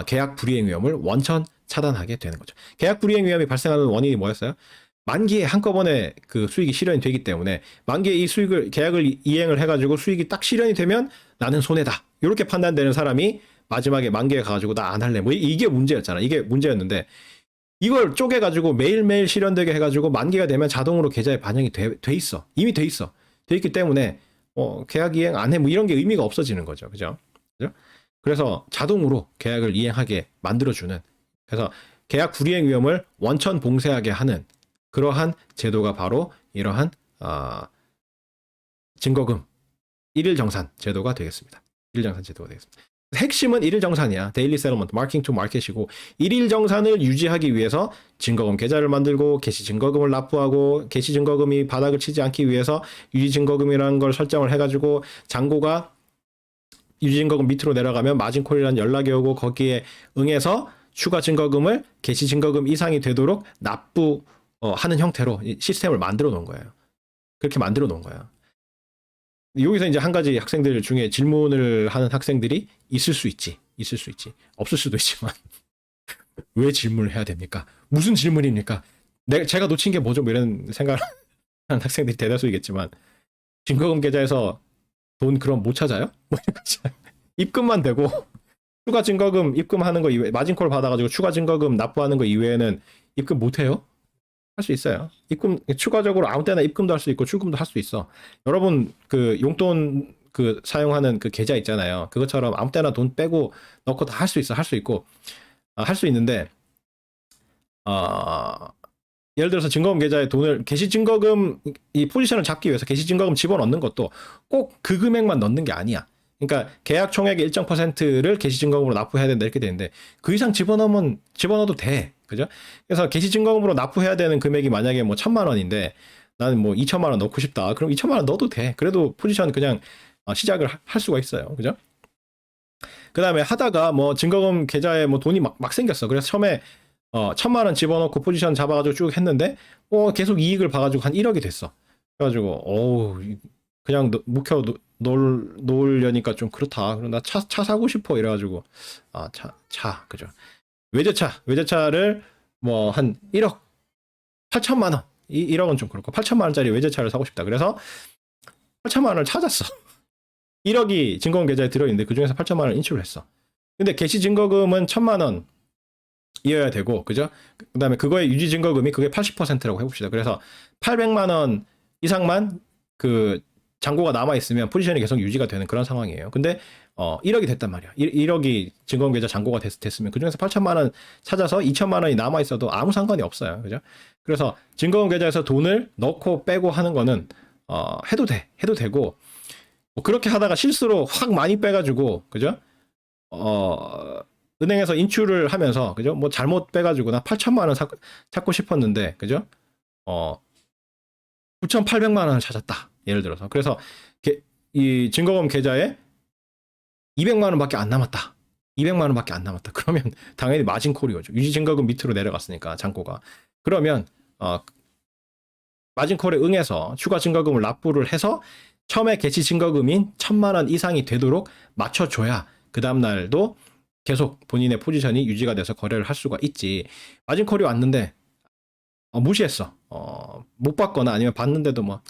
계약 불이행 위험을 원천 차단하게 되는 거죠. 계약 불이행 위험이 발생하는 원인이 뭐였어요? 만기에 한꺼번에 그 수익이 실현이 되기 때문에 만기에 이 수익을 계약을 이행을 해가지고 수익이 딱 실현이 되면 나는 손해다. 이렇게 판단되는 사람이 마지막에 만기에 가가지고 나 안 할래. 뭐 이게 문제였잖아. 이게 문제였는데 이걸 쪼개가지고 매일매일 실현되게 해가지고 만기가 되면 자동으로 계좌에 반영이 돼 있어. 이미 돼 있어. 돼 있기 때문에 계약 이행 안 해. 뭐 이런 게 의미가 없어지는 거죠. 그죠? 그래서 자동으로 계약을 이행하게 만들어주는, 그래서 계약 불이행 위험을 원천 봉쇄하게 하는 그러한 제도가 바로 이러한 증거금 일일 정산 제도가 되겠습니다. 일일 정산 제도가 되겠습니다. 핵심은 일일 정산이야. 데일리 세러먼트, 마킹 투 마켓이고 일일 정산을 유지하기 위해서 증거금 계좌를 만들고 개시 증거금을 납부하고 개시 증거금이 바닥을 치지 않기 위해서 유지 증거금이라는 걸 설정을 해가지고 잔고가 유지 증거금 밑으로 내려가면 마진콜이라는 연락이 오고 거기에 응해서 추가 증거금을 개시 증거금 이상이 되도록 납부하는 형태로 시스템을 만들어 놓은 거예요. 그렇게 만들어 놓은 거예요. 여기서 이제 한 가지 학생들 중에 질문을 하는 학생들이 있을 수 있지. 없을 수도 있지만 왜 질문을 해야 됩니까? 무슨 질문입니까? 제가 놓친 게 뭐죠? 뭐 이런 생각을 하는 학생들이 대다수이겠지만 증거금 계좌에서 돈 그럼 못 찾아요? 뭐 입금만 되고 추가 증거금 입금하는 거 이외에 마진콜 받아가지고 추가 증거금 납부하는 거 이외에는 입금 못 해요? 할 수 있어요. 입금 추가적으로 아무 때나 입금도 할 수 있고 출금도 할 수 있어. 여러분 그 용돈 그 사용하는 그 계좌 있잖아요. 그것처럼 아무 때나 돈 빼고 넣고 다 할 수 있어. 할 수 있고 할 수 있는데 예를 들어서 증거금 계좌에 돈을 개시 증거금 이 포지션을 잡기 위해서 개시 증거금 집어넣는 것도 꼭 그 금액만 넣는 게 아니야. 그러니까 계약 총액의 일정 %를 개시 증거금으로 납부해야 된다 이렇게 되는데 그 이상 집어넣어도 돼. 그죠? 그래서 개시 증거금으로 납부해야 되는 금액이 만약에 뭐 1,000만 원인데 나는 뭐 2천만 원 넣고 싶다. 그럼 2천만 원 넣어도 돼. 그래도 포지션 그냥 시작을 할 수가 있어요. 그죠? 그 다음에 하다가 뭐 증거금 계좌에 뭐 돈이 막 생겼어. 그래서 처음에 1,000만 원 집어넣고 포지션 잡아가지고 쭉 했는데 계속 이익을 봐가지고 한 1억이 됐어. 그래가지고 그냥 놓으려니까 좀 그렇다. 그럼 나 차 사고 싶어 이래가지고 그죠. 외제차를 뭐 한 1억 8천만 원 1억은 좀 그렇고 8천만 원짜리 외제차를 사고 싶다. 그래서 8천만 원을 찾았어. 1억이 증거금 계좌에 들어있는데 그중에서 8천만 원을 인출을 했어. 근데 개시 증거금은 1천만 원이어야 되고, 그죠? 그 다음에 그거의 유지 증거금이 그게 80%라고 해봅시다. 그래서 800만 원 이상만 그 잔고가 남아있으면 포지션이 계속 유지가 되는 그런 상황이에요. 근데 1억이 됐단 말이야. 1억이 증거금 계좌 잔고가 됐으면 그중에서 8천만 원 찾아서 2천만 원이 남아있어도 아무 상관이 없어요. 그죠? 그래서 증거금 계좌에서 돈을 넣고 빼고 하는 거는 해도 되고, 뭐 그렇게 하다가 실수로 확 많이 빼가지고, 그죠? 은행에서 인출을 하면서, 그죠? 뭐 잘못 빼가지고 나 8천만 원 찾고 싶었는데, 그죠? 9,800만 원을 찾았다. 예를 들어서. 그래서 이 증거금 계좌에 200만 원밖에 안 남았다. 200만 원밖에 안 남았다. 그러면 당연히 마진콜이 오죠. 유지 증거금 밑으로 내려갔으니까 잔고가. 그러면 마진콜에 응해서 추가 증거금을 납부를 해서 처음에 개시 증거금인 1,000만 원 이상이 되도록 맞춰줘야 그 다음날도 계속 본인의 포지션이 유지가 돼서 거래를 할 수가 있지. 마진콜이 왔는데 무시했어. 못 받거나 아니면 받는데도 뭐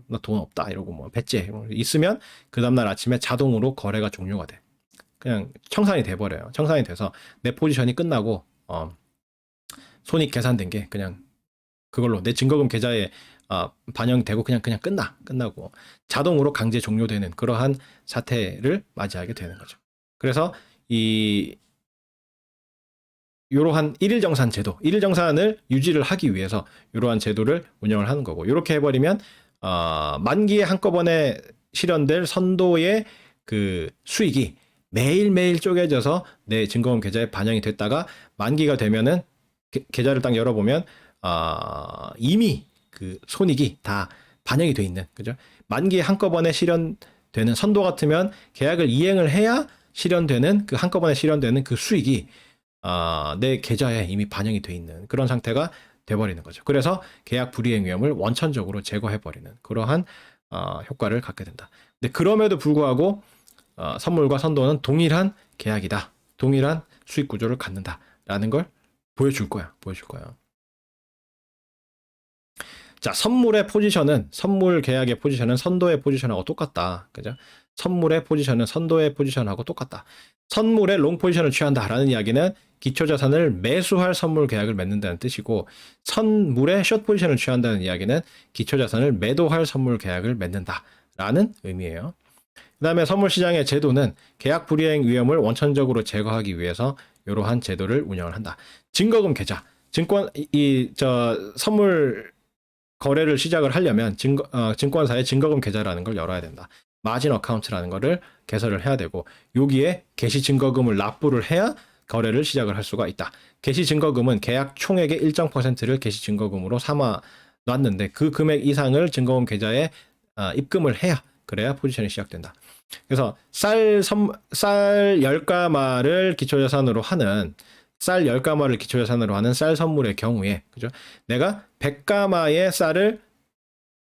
나 돈 없다 이러고 뭐 배째 있으면 그 다음날 아침에 자동으로 거래가 종료가 돼. 그냥 청산이 돼버려요. 청산이 돼서 내 포지션이 끝나고 손익 계산된 게 그냥 그걸로 내 증거금 계좌에 반영되고 그냥 끝나고 자동으로 강제 종료되는 그러한 사태를 맞이하게 되는 거죠. 그래서 이러한 1일 정산 제도, 1일 정산을 유지를 하기 위해서 이러한 제도를 운영을 하는 거고, 이렇게 해버리면 만기에 한꺼번에 실현될 선도의 그 수익이 매일매일 쪼개져서 내 증거금 계좌에 반영이 됐다가 만기가 되면은 계좌를 딱 열어보면 이미 그 손익이 다 반영이 돼 있는, 그죠? 만기에 한꺼번에 실현되는 선도 같으면 계약을 이행을 해야 실현되는 그 한꺼번에 실현되는 그 수익이 내 계좌에 이미 반영이 돼 있는 그런 상태가 돼버리는 거죠. 그래서 계약 불이행 위험을 원천적으로 제거해버리는 그러한 효과를 갖게 된다. 근데 그럼에도 불구하고 선물과 선도는 동일한 계약이다. 동일한 수익 구조를 갖는다라는 걸 보여줄 거야. 자, 선물 계약의 포지션은 선도의 포지션하고 똑같다. 그죠? 선물의 포지션은 선도의 포지션하고 똑같다. 선물의 롱 포지션을 취한다라는 이야기는 기초자산을 매수할 선물 계약을 맺는다는 뜻이고, 선물의 숏 포지션을 취한다는 이야기는 기초자산을 매도할 선물 계약을 맺는다라는 의미예요. 그 다음에 선물 시장의 제도는 계약 불이행 위험을 원천적으로 제거하기 위해서 이러한 제도를 운영을 한다. 증거금 계좌, 선물 거래를 시작을 하려면 증권사에 증거금 계좌라는 걸 열어야 된다. 마진 어카운트라는 거를 개설을 해야 되고, 여기에 개시 증거금을 납부를 해야 거래를 시작을 할 수가 있다. 개시 증거금은 계약 총액의 일정 %를 개시 증거금으로 삼아 놨는데 그 금액 이상을 증거금 계좌에 입금을 해야, 그래야 포지션이 시작된다. 그래서 쌀 10가마를 기초자산으로 하는 쌀 10가마를 기초자산으로 하는 쌀 선물의 경우에, 그죠? 내가 100가마의 쌀을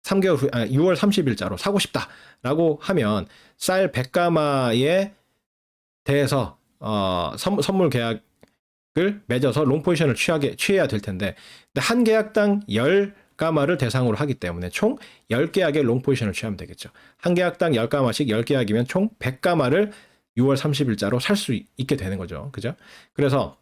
3개월 후, 6월 30일자로 사고 싶다라고 하면 쌀 100가마에 대해서 선물 계약을 맺어서 롱 포지션을 취해야 될 텐데, 근데 한 계약당 10가마를 대상으로 하기 때문에 총 10계약의 롱 포지션을 취하면 되겠죠. 한 계약당 10가마씩 10계약이면 총 100가마를 6월 30일자로 살 수 있게 되는 거죠. 그죠? 그래서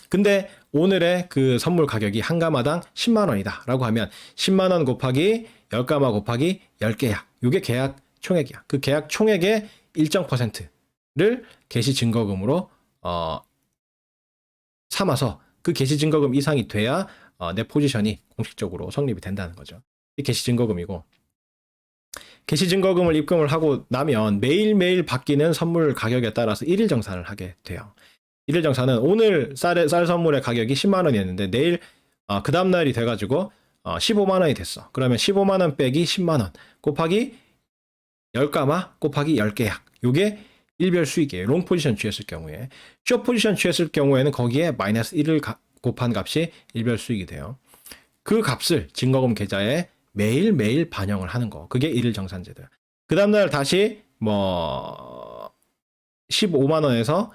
근데 오늘의 그 선물 가격이 한 가마당 10만 원이다 라고 하면 10만 원 곱하기 10가마 곱하기 10계약, 이게 계약 총액이야. 그 계약 총액의 일정 %를 개시 증거금으로 삼아서 그 개시 증거금 이상이 돼야 내 포지션이 공식적으로 성립이 된다는 거죠. 이 개시 증거금이고, 개시 증거금을 입금을 하고 나면 매일매일 바뀌는 선물 가격에 따라서 1일 정산을 하게 돼요. 1일 정산은 오늘 쌀 선물의 가격이 10만 원이었는데 내일 그 다음날이 돼가지고 15만 원이 됐어. 그러면 15만 원 빼기 10만 원 곱하기 10가마 곱하기 10계약, 요게 일별 수익이에요. 롱 포지션 취했을 경우에. 숏 포지션 취했을 경우에는 거기에 마이너스 1을 곱한 값이 일별 수익이 돼요. 그 값을 증거금 계좌에 매일매일 반영을 하는 거. 그게 일일 정산제도야. 그 다음날 다시 뭐 15만 원에서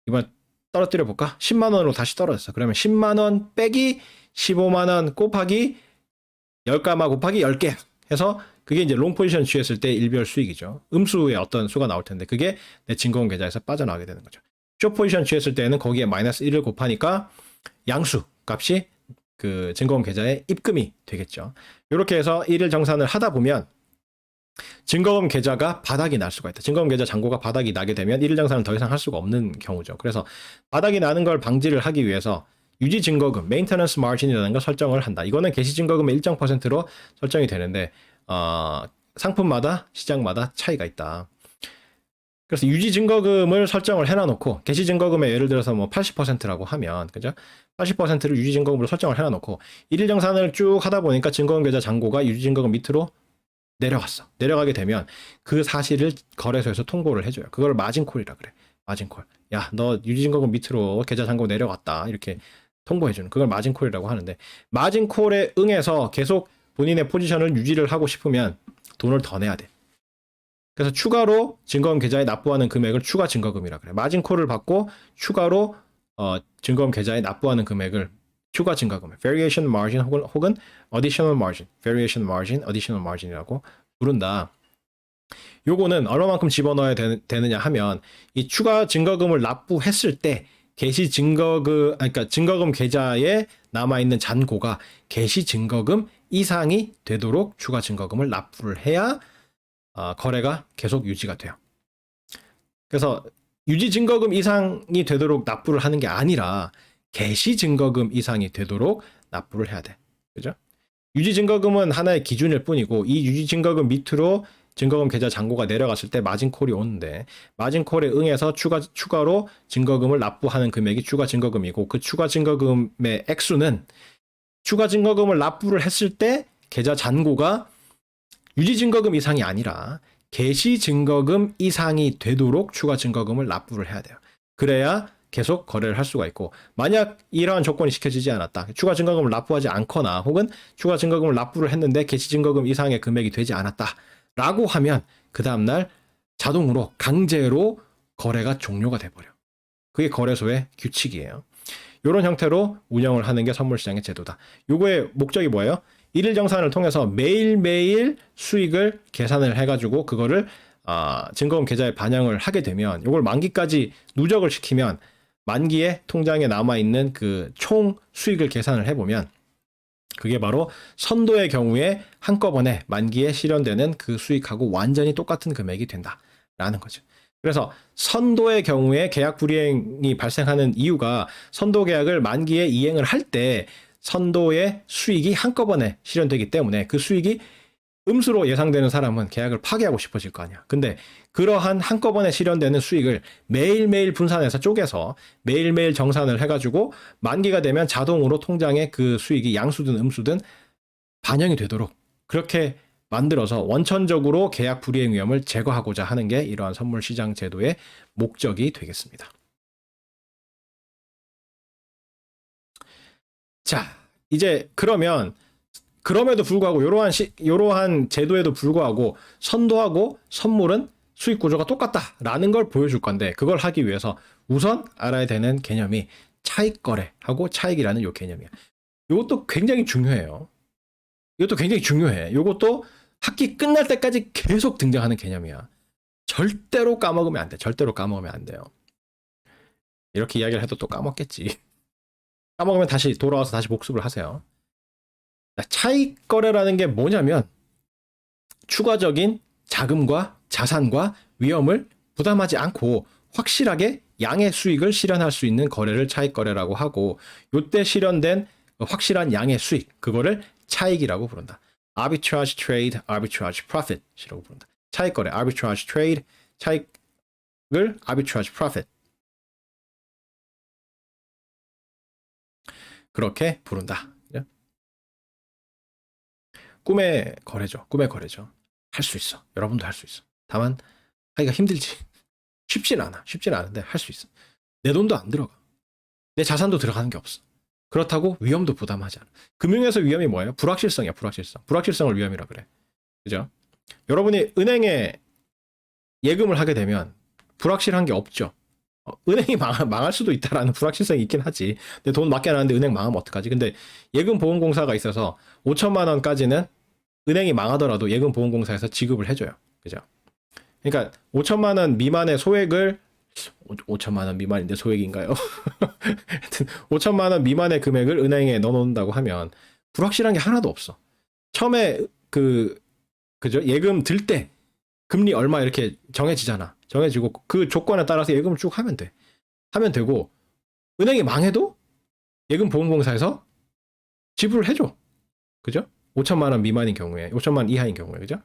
이번 떨어뜨려 볼까? 10만 원으로 다시 떨어졌어. 그러면 10만 원 빼기 15만 원 곱하기 10가마 곱하기 10개 해서 그게 이제 롱 포지션 취했을 때 일별 수익이죠. 음수의 어떤 수가 나올 텐데 그게 내 증거금 계좌에서 빠져나가게 되는 거죠. 숏 포지션 취했을 때는 거기에 마이너스 1을 곱하니까 양수 값이 그 증거금 계좌에 입금이 되겠죠. 이렇게 해서 일일 정산을 하다 보면 증거금 계좌가 바닥이 날 수가 있다. 증거금 계좌 잔고가 바닥이 나게 되면 일일 정산을 더 이상 할 수가 없는 경우죠. 그래서 바닥이 나는 걸 방지를 하기 위해서 유지 증거금, maintenance margin이라는 걸 설정을 한다. 이거는 개시 증거금의 일정 %로 설정이 되는데 상품마다 시장마다 차이가 있다. 그래서 유지 증거금을 설정을 해놔놓고 개시 증거금의 예를 들어서 뭐 80%라고 하면 그죠? 80%를 유지 증거금으로 설정을 해놔놓고 일일 정산을 쭉 하다 보니까 증거금 계좌 잔고가 유지 증거금 밑으로 내려갔어. 내려가게 되면 그 사실을 거래소에서 통보를 해줘요. 그걸 마진콜이라 그래. 마진콜. 야, 너 유지 증거금 밑으로 계좌 잔고 내려갔다. 이렇게 통보해주는. 그걸 마진콜이라고 하는데 마진콜에 응해서 계속 본인의 포지션을 유지를 하고 싶으면 돈을 더 내야 돼. 그래서 추가로 증거금 계좌에 납부하는 금액을 추가 증거금이라 그래. 마진콜을 받고 추가로 증거금 계좌에 납부하는 금액을 추가 증거금, variation margin 혹은 additional margin, variation margin, additional margin이라고 부른다. 요거는 얼마만큼 집어넣어야 되느냐 하면 이 추가 증거금을 납부했을 때 개시 증거금, 그러니까 증거금 계좌에 남아 있는 잔고가 개시 증거금 이상이 되도록 추가 증거금을 납부를 해야 거래가 계속 유지가 돼요. 그래서 유지 증거금 이상이 되도록 납부를 하는 게 아니라 개시 증거금 이상이 되도록 납부를 해야 돼. 그죠? 유지 증거금은 하나의 기준일 뿐이고 이 유지 증거금 밑으로 증거금 계좌 잔고가 내려갔을 때 마진콜이 오는데 마진콜에 응해서 추가로 증거금을 납부하는 금액이 추가 증거금이고 그 추가 증거금의 액수는 추가 증거금을 납부를 했을 때 계좌 잔고가 유지 증거금 이상이 아니라 개시 증거금 이상이 되도록 추가 증거금을 납부를 해야 돼요. 그래야 계속 거래를 할 수가 있고 만약 이러한 조건이 지켜지지 않았다. 추가 증거금을 납부하지 않거나 혹은 추가 증거금을 납부를 했는데 개시 증거금 이상의 금액이 되지 않았다. 라고 하면 그 다음날 자동으로 강제로 거래가 종료가 돼버려. 그게 거래소의 규칙이에요. 이런 형태로 운영을 하는 게 선물시장의 제도다. 요거의 목적이 뭐예요? 일일 정산을 통해서 매일매일 수익을 계산을 해가지고 그거를 증거금 계좌에 반영을 하게 되면 이걸 만기까지 누적을 시키면 만기에 통장에 남아있는 그 총 수익을 계산을 해보면 그게 바로 선도의 경우에 한꺼번에 만기에 실현되는 그 수익하고 완전히 똑같은 금액이 된다라는 거죠. 그래서 선도의 경우에 계약 불이행이 발생하는 이유가 선도 계약을 만기에 이행을 할 때 선도의 수익이 한꺼번에 실현되기 때문에 그 수익이 음수로 예상되는 사람은 계약을 파기하고 싶어질 거 아니야. 근데 그러한 한꺼번에 실현되는 수익을 매일매일 분산해서 쪼개서 매일매일 정산을 해가지고 만기가 되면 자동으로 통장에 그 수익이 양수든 음수든 반영이 되도록 그렇게 만들어서 원천적으로 계약 불이행 위험을 제거하고자 하는 게 이러한 선물 시장 제도의 목적이 되겠습니다. 자, 이제 그러면 그럼에도 불구하고 이러한 제도에도 불구하고 선도하고 선물은 수익 구조가 똑같다라는 걸 보여줄 건데 그걸 하기 위해서 우선 알아야 되는 개념이 차익거래하고 차익이라는 요 개념이야. 이것도 굉장히 중요해요. 이것도 굉장히 중요해. 이것도 학기 끝날 때까지 계속 등장하는 개념이야. 절대로 까먹으면 안 돼. 절대로 까먹으면 안 돼요. 이렇게 이야기를 해도 또 까먹겠지. 까먹으면 다시 돌아와서 다시 복습을 하세요. 차익 거래라는 게 뭐냐면 추가적인 자금과 자산과 위험을 부담하지 않고 확실하게 양의 수익을 실현할 수 있는 거래를 차익 거래라고 하고 요때 실현된 확실한 양의 수익 그거를 차익이라고 부른다. arbitrage trade, arbitrage profit이라고 부른다. 차익 거래, arbitrage trade, 차익을 arbitrage profit 그렇게 부른다. 꿈의 거래죠. 꿈의 거래죠. 할 수 있어. 여러분도 할 수 있어. 다만 하기가 힘들지. 쉽진 않아. 쉽진 않은데 할 수 있어. 내 돈도 안 들어가. 내 자산도 들어가는 게 없어. 그렇다고 위험도 부담하지 않아. 금융에서 위험이 뭐예요? 불확실성이야, 불확실성. 불확실성을 위험이라 그래. 그죠? 여러분이 은행에 예금을 하게 되면 불확실한 게 없죠. 은행이 망할 수도 있다라는 불확실성이 있긴 하지. 근데 돈 맡겨놨는데 은행 망하면 어떡하지? 근데 예금보험공사가 있어서 5천만 원까지는 은행이 망하더라도 예금보험공사에서 지급을 해줘요. 그죠? 그러니까 5천만 원 미만의 소액을 5천만 원 미만인데 소액인가요? 하여튼 5천만 원 미만의 금액을 은행에 넣어놓는다고 하면 불확실한 게 하나도 없어. 처음에 그죠? 예금 들 때 금리 얼마 이렇게 정해지잖아. 정해지고 그 조건에 따라서 예금을 쭉 하면 돼. 하면 되고 은행이 망해도 예금보험공사에서 지불을 해줘. 그죠? 5천만 원 미만인 경우에, 5천만 원 이하인 경우에, 그죠?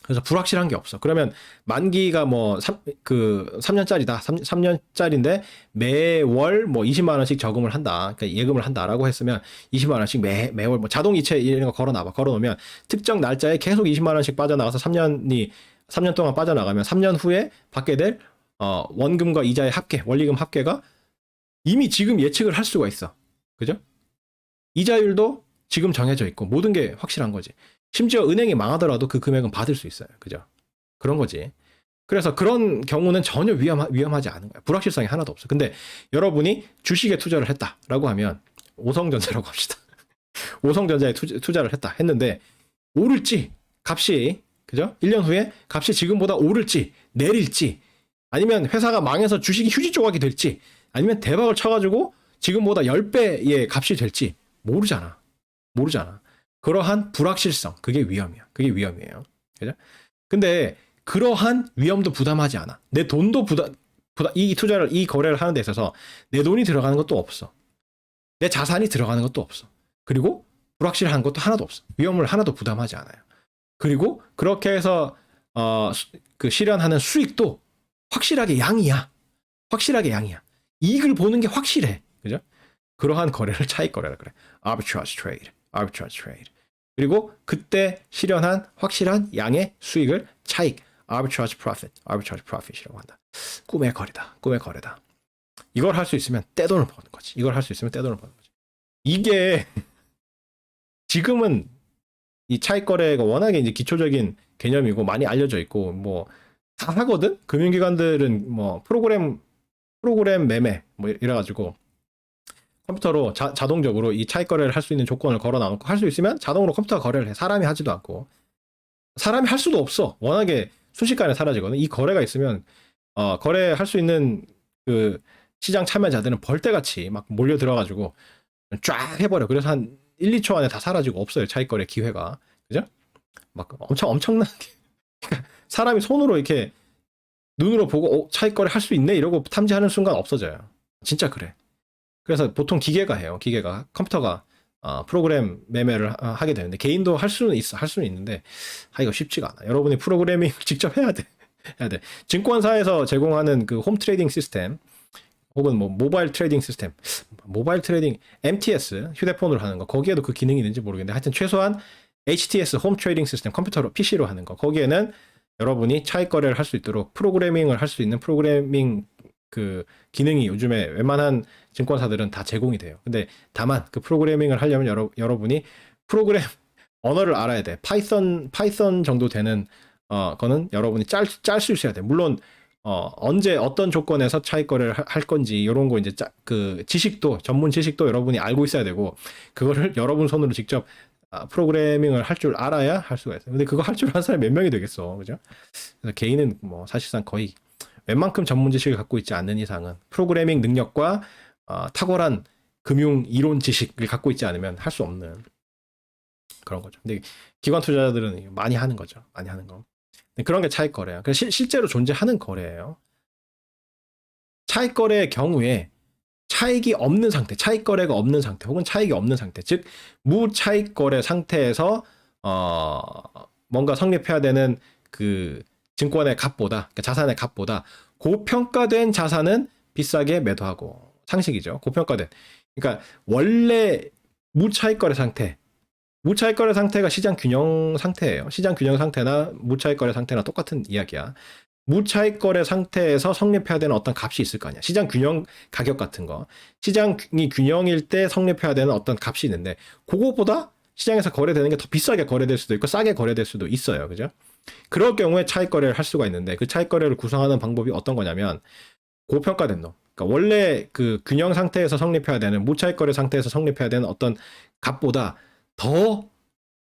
그래서 불확실한 게 없어. 그러면 만기가 뭐 3년짜리다. 3년짜리인데 매월 뭐 20만 원씩 저금을 한다. 그러니까 예금을 한다라고 했으면 20만 원씩 매월 뭐 자동이체 이런 거 걸어놔봐. 걸어놓으면 특정 날짜에 계속 20만 원씩 빠져나가서 3년 동안 빠져나가면 3년 후에 받게 될 원금과 이자의 합계, 원리금 합계가 이미 지금 예측을 할 수가 있어. 그죠? 이자율도 지금 정해져 있고 모든 게 확실한 거지. 심지어 은행이 망하더라도 그 금액은 받을 수 있어요. 그죠? 그런 거지. 그래서 그런 경우는 전혀 위험하지 않은 거야. 불확실성이 하나도 없어. 근데 여러분이 주식에 투자를 했다라고 하면 오성전자라고 합시다. 오성전자에 투자를 했는데 오를지 값이 그죠? 1년 후에 값이 지금보다 오를지 내릴지 아니면 회사가 망해서 주식이 휴지 조각이 될지 아니면 대박을 쳐가지고 지금보다 10배의 값이 될지 모르잖아. 그러한 불확실성, 그게 위험이야. 그게 위험이에요. 그죠? 근데 그러한 위험도 부담하지 않아. 내 돈도 이 거래를 하는 데 있어서 내 돈이 들어가는 것도 없어. 내 자산이 들어가는 것도 없어. 그리고 불확실한 것도 하나도 없어. 위험을 하나도 부담하지 않아요. 그리고 그렇게 해서 그 실현하는 수익도 확실하게 양이야. 이익을 보는 게 확실해. 그죠? 그러한 거래를 차익 거래라 그래. arbitrage trade. 그리고 그때 실현한 확실한 양의 수익을 차익, arbitrage profit이라고 한다. 꿈의 거래다. 이걸 할 수 있으면 떼돈을 버는 거지. 이게 지금은 이 차익 거래가 워낙에 이제 기초적인 개념이고 많이 알려져 있고 뭐 다 하거든. 금융기관들은 뭐 프로그램 매매 뭐 이래가지고 컴퓨터로 자동적으로 이 차익 거래를 할 수 있는 조건을 걸어놔놓고 할 수 있으면 자동으로 컴퓨터가 거래를 해. 사람이 하지도 않고. 사람이 할 수도 없어. 워낙에 순식간에 사라지거든. 이 거래가 있으면 거래할 수 있는 그 시장 참여자들은 벌떼같이 막 몰려 들어가지고 쫙 해버려. 그래서 한 1, 2초 안에 다 사라지고 없어요. 차익 거래 기회가. 그죠? 막 엄청나게. 사람이 손으로 이렇게 눈으로 보고 차익 거래 할 수 있네 이러고 탐지하는 순간 없어져요. 진짜 그래. 그래서 보통 기계가 해요. 컴퓨터가 프로그램 매매를 하게 되는데 개인도 할 수는 있는데 하기가 쉽지가 않아. 여러분이 프로그래밍 직접 해야 돼. 증권사에서 제공하는 그 홈 트레이딩 시스템 혹은 뭐 모바일 트레이딩 MTS 휴대폰으로 하는 거 거기에도 그 기능이 있는지 모르겠는데 하여튼 최소한 HTS 홈 트레이딩 시스템 컴퓨터로 PC로 하는 거 거기에는 여러분이 차익 거래를 할 수 있도록 프로그래밍을 할 수 있는 프로그래밍 그 기능이 요즘에 웬만한 증권사들은 다 제공이 돼요. 근데 다만 그 프로그래밍을 하려면 여러분이 프로그램 언어를 알아야 돼. 파이썬 정도 되는 거는 여러분이 짤 수 있어야 돼. 물론 언제 어떤 조건에서 차익 거래를 할 건지 이런 거 이제 그 전문 지식도 여러분이 알고 있어야 되고 그거를 여러분 손으로 직접 프로그래밍을 할 줄 알아야 할 수가 있어요. 근데 그거 할 줄 아는 사람이 몇 명이 되겠어. 그죠? 그래서 개인은 뭐 사실상 거의 웬만큼 전문 지식을 갖고 있지 않는 이상은 프로그래밍 능력과 탁월한 금융 이론 지식을 갖고 있지 않으면 할 수 없는 그런 거죠. 근데 기관 투자자들은 많이 하는 거죠. 많이 하는 거. 그런 게 차익 거래야. 그래서 실제로 존재하는 거래예요. 차익 거래의 경우에 차익이 없는 상태, 차익 거래가 없는 상태, 혹은 차익이 없는 상태, 즉 무차익 거래 상태에서 뭔가 성립해야 되는 그 증권의 값보다, 그러니까 자산의 값보다 고평가된 자산은 비싸게 매도하고 상식이죠. 고평가된. 그러니까 원래 무차익 거래 상태가 시장 균형 상태예요. 시장 균형 상태나 무차익 거래 상태나 똑같은 이야기야. 무차익 거래 상태에서 성립해야 되는 어떤 값이 있을 거 아니야. 시장 균형 가격 같은 거. 시장이 균형일 때 성립해야 되는 어떤 값이 있는데 그거보다 시장에서 거래되는 게 더 비싸게 거래될 수도 있고 싸게 거래될 수도 있어요. 그죠? 그럴 경우에 차익 거래를 할 수가 있는데 그 차익 거래를 구성하는 방법이 어떤 거냐면 고평가된 놈. 그러니까 원래 그 균형 상태에서 성립해야 되는 무차익 거래 상태에서 성립해야 되는 어떤 값보다 더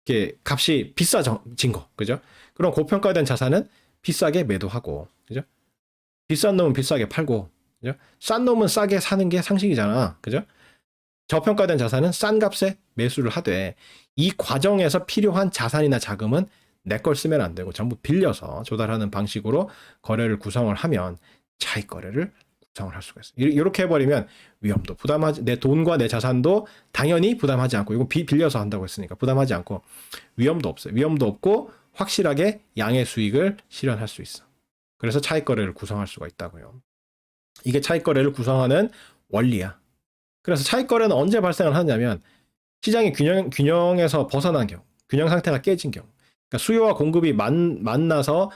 이렇게 값이 비싸진 거. 그죠? 그럼 고평가된 자산은 비싸게 매도하고, 그죠? 비싼 놈은 비싸게 팔고, 그죠? 싼 놈은 싸게 사는 게 상식이잖아, 그죠? 저평가된 자산은 싼 값에 매수를 하되 이 과정에서 필요한 자산이나 자금은 내 걸 쓰면 안 되고 전부 빌려서 조달하는 방식으로 거래를 구성을 하면 차익 거래를 구성을 할 수가 있어요. 이렇게 해버리면 위험도 부담하지, 내 돈과 내 자산도 당연히 부담하지 않고, 이거 빌려서 한다고 했으니까 부담하지 않고 위험도 없어요. 위험도 없고 확실하게 양의 수익을 실현할 수 있어. 그래서 차익 거래를 구성할 수가 있다고요. 이게 차익 거래를 구성하는 원리야. 그래서 차익 거래는 언제 발생을 하냐면 시장이 균형에서 벗어난 경우, 균형 상태가 깨진 경우, 그러니까 수요와 공급이 만나서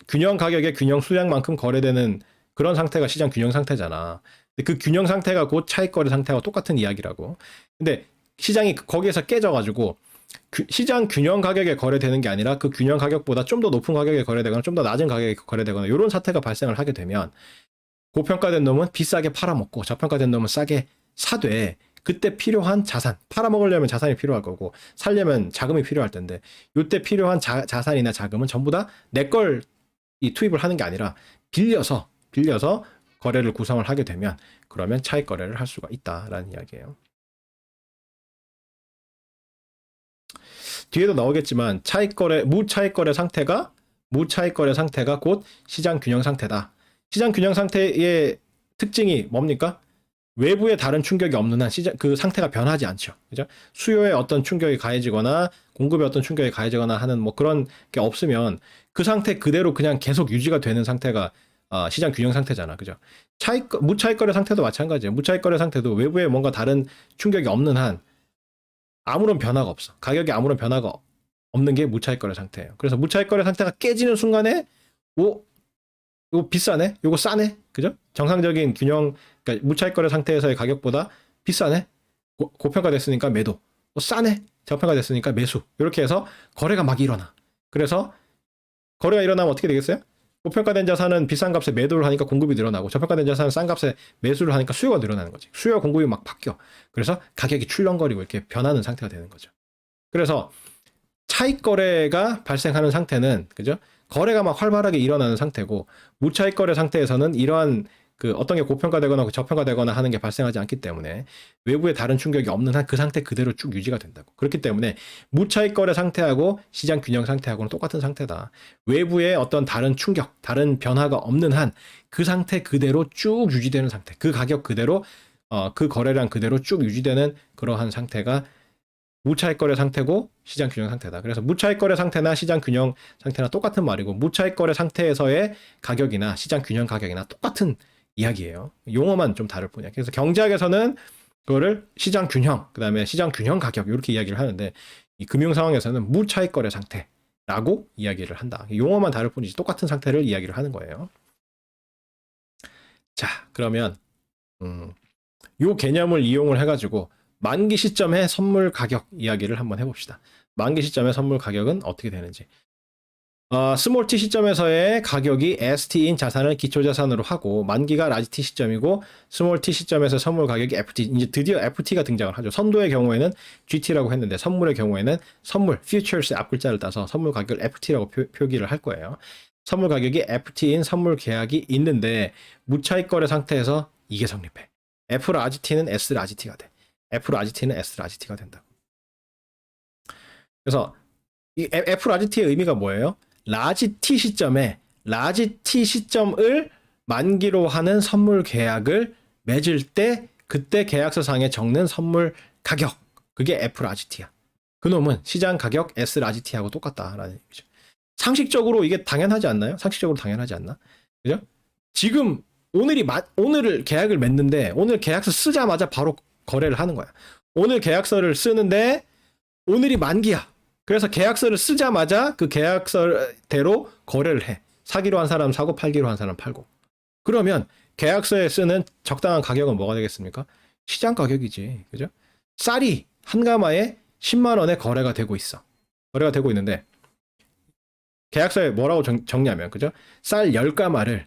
균형 가격의 균형 수량만큼 거래되는 그런 상태가 시장 균형 상태잖아. 근데 그 균형 상태가 곧 차익 거래 상태와 똑같은 이야기라고. 근데 시장이 거기에서 깨져가지고 시장 균형 가격에 거래되는 게 아니라 그 균형 가격보다 좀 더 높은 가격에 거래되거나 좀 더 낮은 가격에 거래되거나 이런 사태가 발생을 하게 되면 고평가된 놈은 비싸게 팔아먹고 저평가된 놈은 싸게 사되 그때 필요한 자산, 팔아먹으려면 자산이 필요할 거고 살려면 자금이 필요할 텐데 이때 필요한 자산이나 자금은 전부 다 내 걸 투입을 하는 게 아니라 빌려서 거래를 구성을 하게 되면 그러면 차익 거래를 할 수가 있다라는 이야기예요. 뒤에도 나오겠지만 무차익 거래 상태가 곧 시장 균형 상태다. 시장 균형 상태의 특징이 뭡니까? 외부의 다른 충격이 없는 한 그 상태가 변하지 않죠. 그죠? 수요에 어떤 충격이 가해지거나 공급에 어떤 충격이 가해지거나 하는 뭐 그런 게 없으면 그 상태 그대로 그냥 계속 유지가 되는 상태가 시장 균형 상태잖아. 그죠? 무차익 거래 상태도 마찬가지예요. 무차익 거래 상태도 외부에 뭔가 다른 충격이 없는 한 아무런 변화가 없어. 가격에 아무런 변화가 없는 게 무차익 거래 상태예요. 그래서 무차익 거래 상태가 깨지는 순간에 이거 비싸네? 이거 싸네? 그죠? 정상적인 균형, 그러니까 무차익 거래 상태에서의 가격보다 비싸네? 고평가됐으니까 매도. 싸네? 저평가됐으니까 매수. 이렇게 해서 거래가 막 일어나. 그래서 거래가 일어나면 어떻게 되겠어요? 고평가된 자산은 비싼 값에 매도를 하니까 공급이 늘어나고 저평가된 자산은 싼 값에 매수를 하니까 수요가 늘어나는 거지. 수요와 공급이 막 바뀌어. 그래서 가격이 출렁거리고 이렇게 변하는 상태가 되는 거죠. 그래서 차익 거래가 발생하는 상태는, 그죠? 거래가 막 활발하게 일어나는 상태고 무차익 거래 상태에서는 이러한 어떤 게 고평가되거나 저평가되거나 하는 게 발생하지 않기 때문에 외부에 다른 충격이 없는 한 그 상태 그대로 쭉 유지가 된다고. 그렇기 때문에 무차익 거래 상태하고 시장 균형 상태하고는 똑같은 상태다. 외부에 어떤 다른 충격, 다른 변화가 없는 한 그 상태 그대로 쭉 유지되는 상태. 그 가격 그대로 그 거래량 그대로 쭉 유지되는 그러한 상태가 무차익 거래 상태고 시장 균형 상태다. 그래서 무차익 거래 상태나 시장 균형 상태나 똑같은 말이고 무차익 거래 상태에서의 가격이나 시장 균형 가격이나 똑같은 이야기예요. 용어만 좀 다를 뿐이야. 그래서 경제학에서는 그거를 시장 균형, 그다음에 시장 균형 가격 이렇게 이야기를 하는데 이 금융 상황에서는 무차익 거래 상태라고 이야기를 한다. 용어만 다를 뿐이지 똑같은 상태를 이야기를 하는 거예요. 자, 그러면 요 개념을 이용을 해가지고 만기 시점의 선물 가격 이야기를 한번 해봅시다. 만기 시점의 선물 가격은 어떻게 되는지. 스몰 t 시점에서의 가격이 ST인 자산을 기초자산으로 하고 만기가 라지 t 시점이고 스몰 t 시점에서 선물 가격이 FT, 이제 드디어 FT가 등장을 하죠. 선도의 경우에는 GT라고 했는데 선물의 경우에는 선물, futures의 앞글자를 따서 선물 가격을 FT라고 표기를 할 거예요. 선물 가격이 FT인 선물 계약이 있는데 무차익 거래 상태에서 이게 성립해. F 라지 t는 S 라지 t가 돼. F 라지 t는 S 라지 t가 된다고. 그래서 이 F 라지 t의 의미가 뭐예요? 라지 t 시점에 라지 t 시점을 만기로 하는 선물 계약을 맺을 때 그때 계약서상에 적는 선물 가격, 그게 F 라지 t야. 그놈은 시장 가격 S 라지 t하고 똑같다라는 얘기죠. 상식적으로 이게 당연하지 않나요? 상식적으로 당연하지 않나? 그죠? 지금 오늘 계약을 맺는데 오늘 계약서 쓰자마자 바로 거래를 하는 거야. 오늘 계약서를 쓰는데 오늘이 만기야. 그래서 계약서를 쓰자마자 그 계약서대로 거래를 해. 사기로 한 사람 사고 팔기로 한 사람 팔고. 그러면 계약서에 쓰는 적당한 가격은 뭐가 되겠습니까? 시장 가격이지. 그죠? 쌀이 한 가마에 10만 원에 거래가 되고 있어. 거래가 되고 있는데 계약서에 뭐라고 적냐면 그죠? 쌀 10가마를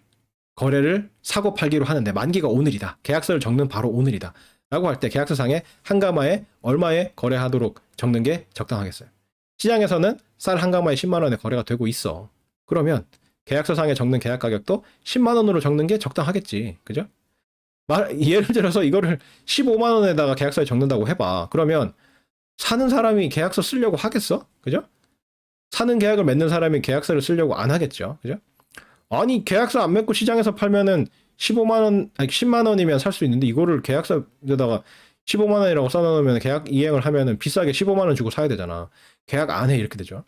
거래를 사고 팔기로 하는데 만기가 오늘이다. 계약서를 적는 바로 오늘이다. 라고 할 때 계약서상에 한 가마에 얼마에 거래하도록 적는 게 적당하겠어요. 시장에서는 쌀 한 가마에 10만 원에 거래가 되고 있어. 그러면 계약서상에 적는 계약 가격도 10만 원으로 적는 게 적당하겠지. 그죠? 예를 들어서 이거를 15만 원에다가 계약서에 적는다고 해봐. 그러면 사는 사람이 계약서 쓰려고 하겠어? 그죠? 사는 계약을 맺는 사람이 계약서를 쓰려고 안 하겠죠. 그죠? 아니, 계약서 안 맺고 시장에서 팔면은 15만 원, 아니 10만 원이면 살 수 있는데 이거를 계약서에다가 15만 원이라고 써놓으면 계약 이행을 하면은 비싸게 15만 원 주고 사야 되잖아. 계약 안 해. 이렇게 되죠.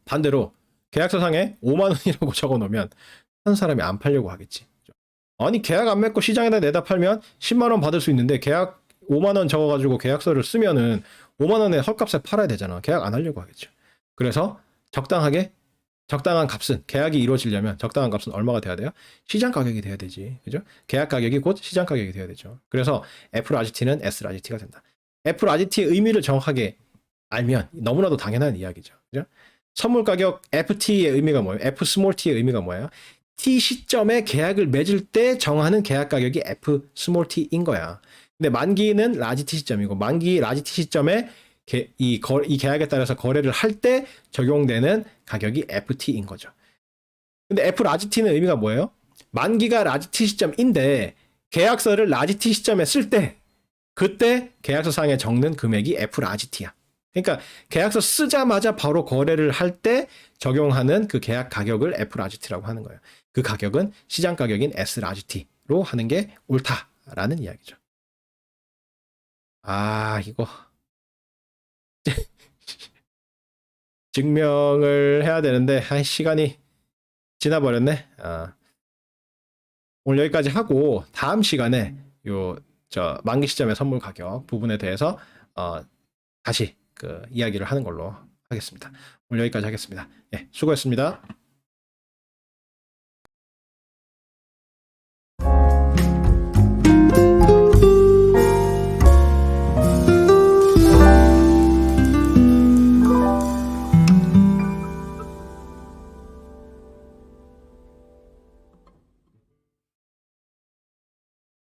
반대로 계약서상에 5만 원이라고 적어 놓으면 사는 사람이 안 팔려고 하겠지. 아니, 계약 안 맺고 시장에다 내다 팔면 10만 원 받을 수 있는데 계약 5만 원 적어가지고 계약서를 쓰면은 5만 원에 헐값에 팔아야 되잖아. 계약 안 하려고 하겠죠. 그래서 적당한 값은 계약이 이루어지려면 적당한 값은 얼마가 돼야 돼요? 시장 가격이 돼야 되지. 그죠? 계약 가격이 곧 시장 가격이 돼야 되죠. 그래서 F RGT는 S RGT가 된다. F RGT의 의미를 정확하게 알면 너무나도 당연한 이야기죠. 그죠? 선물 가격 FT의 의미가 뭐예요? F 스몰 t의 의미가 뭐예요? T 시점에 계약을 맺을 때 정하는 계약 가격이 F 스몰 t인 거야. 근데 만기는 라지 T 시점이고 만기 라지 T 시점에 이 계약에 따라서 거래를 할 때 적용되는 가격이 FT인 거죠. 근데 F 라지 T는 의미가 뭐예요? 만기가 라지 T 시점인데 계약서를 라지 T 시점에 쓸 때 그때 계약서상에 적는 금액이 F 라지 T야. 그러니까 계약서 쓰자마자 바로 거래를 할 때 적용하는 그 계약 가격을 F 라지 T라고 하는 거예요. 그 가격은 시장 가격인 S 라지 T로 하는 게 옳다라는 이야기죠. 아, 이거 증명을 해야 되는데 시간이 지나버렸네. 오늘 여기까지 하고 다음 시간에 만기 시점의 선물 가격 부분에 대해서 다시 그 이야기를 하는 걸로 하겠습니다. 오늘 여기까지 하겠습니다. 예, 수고했습니다.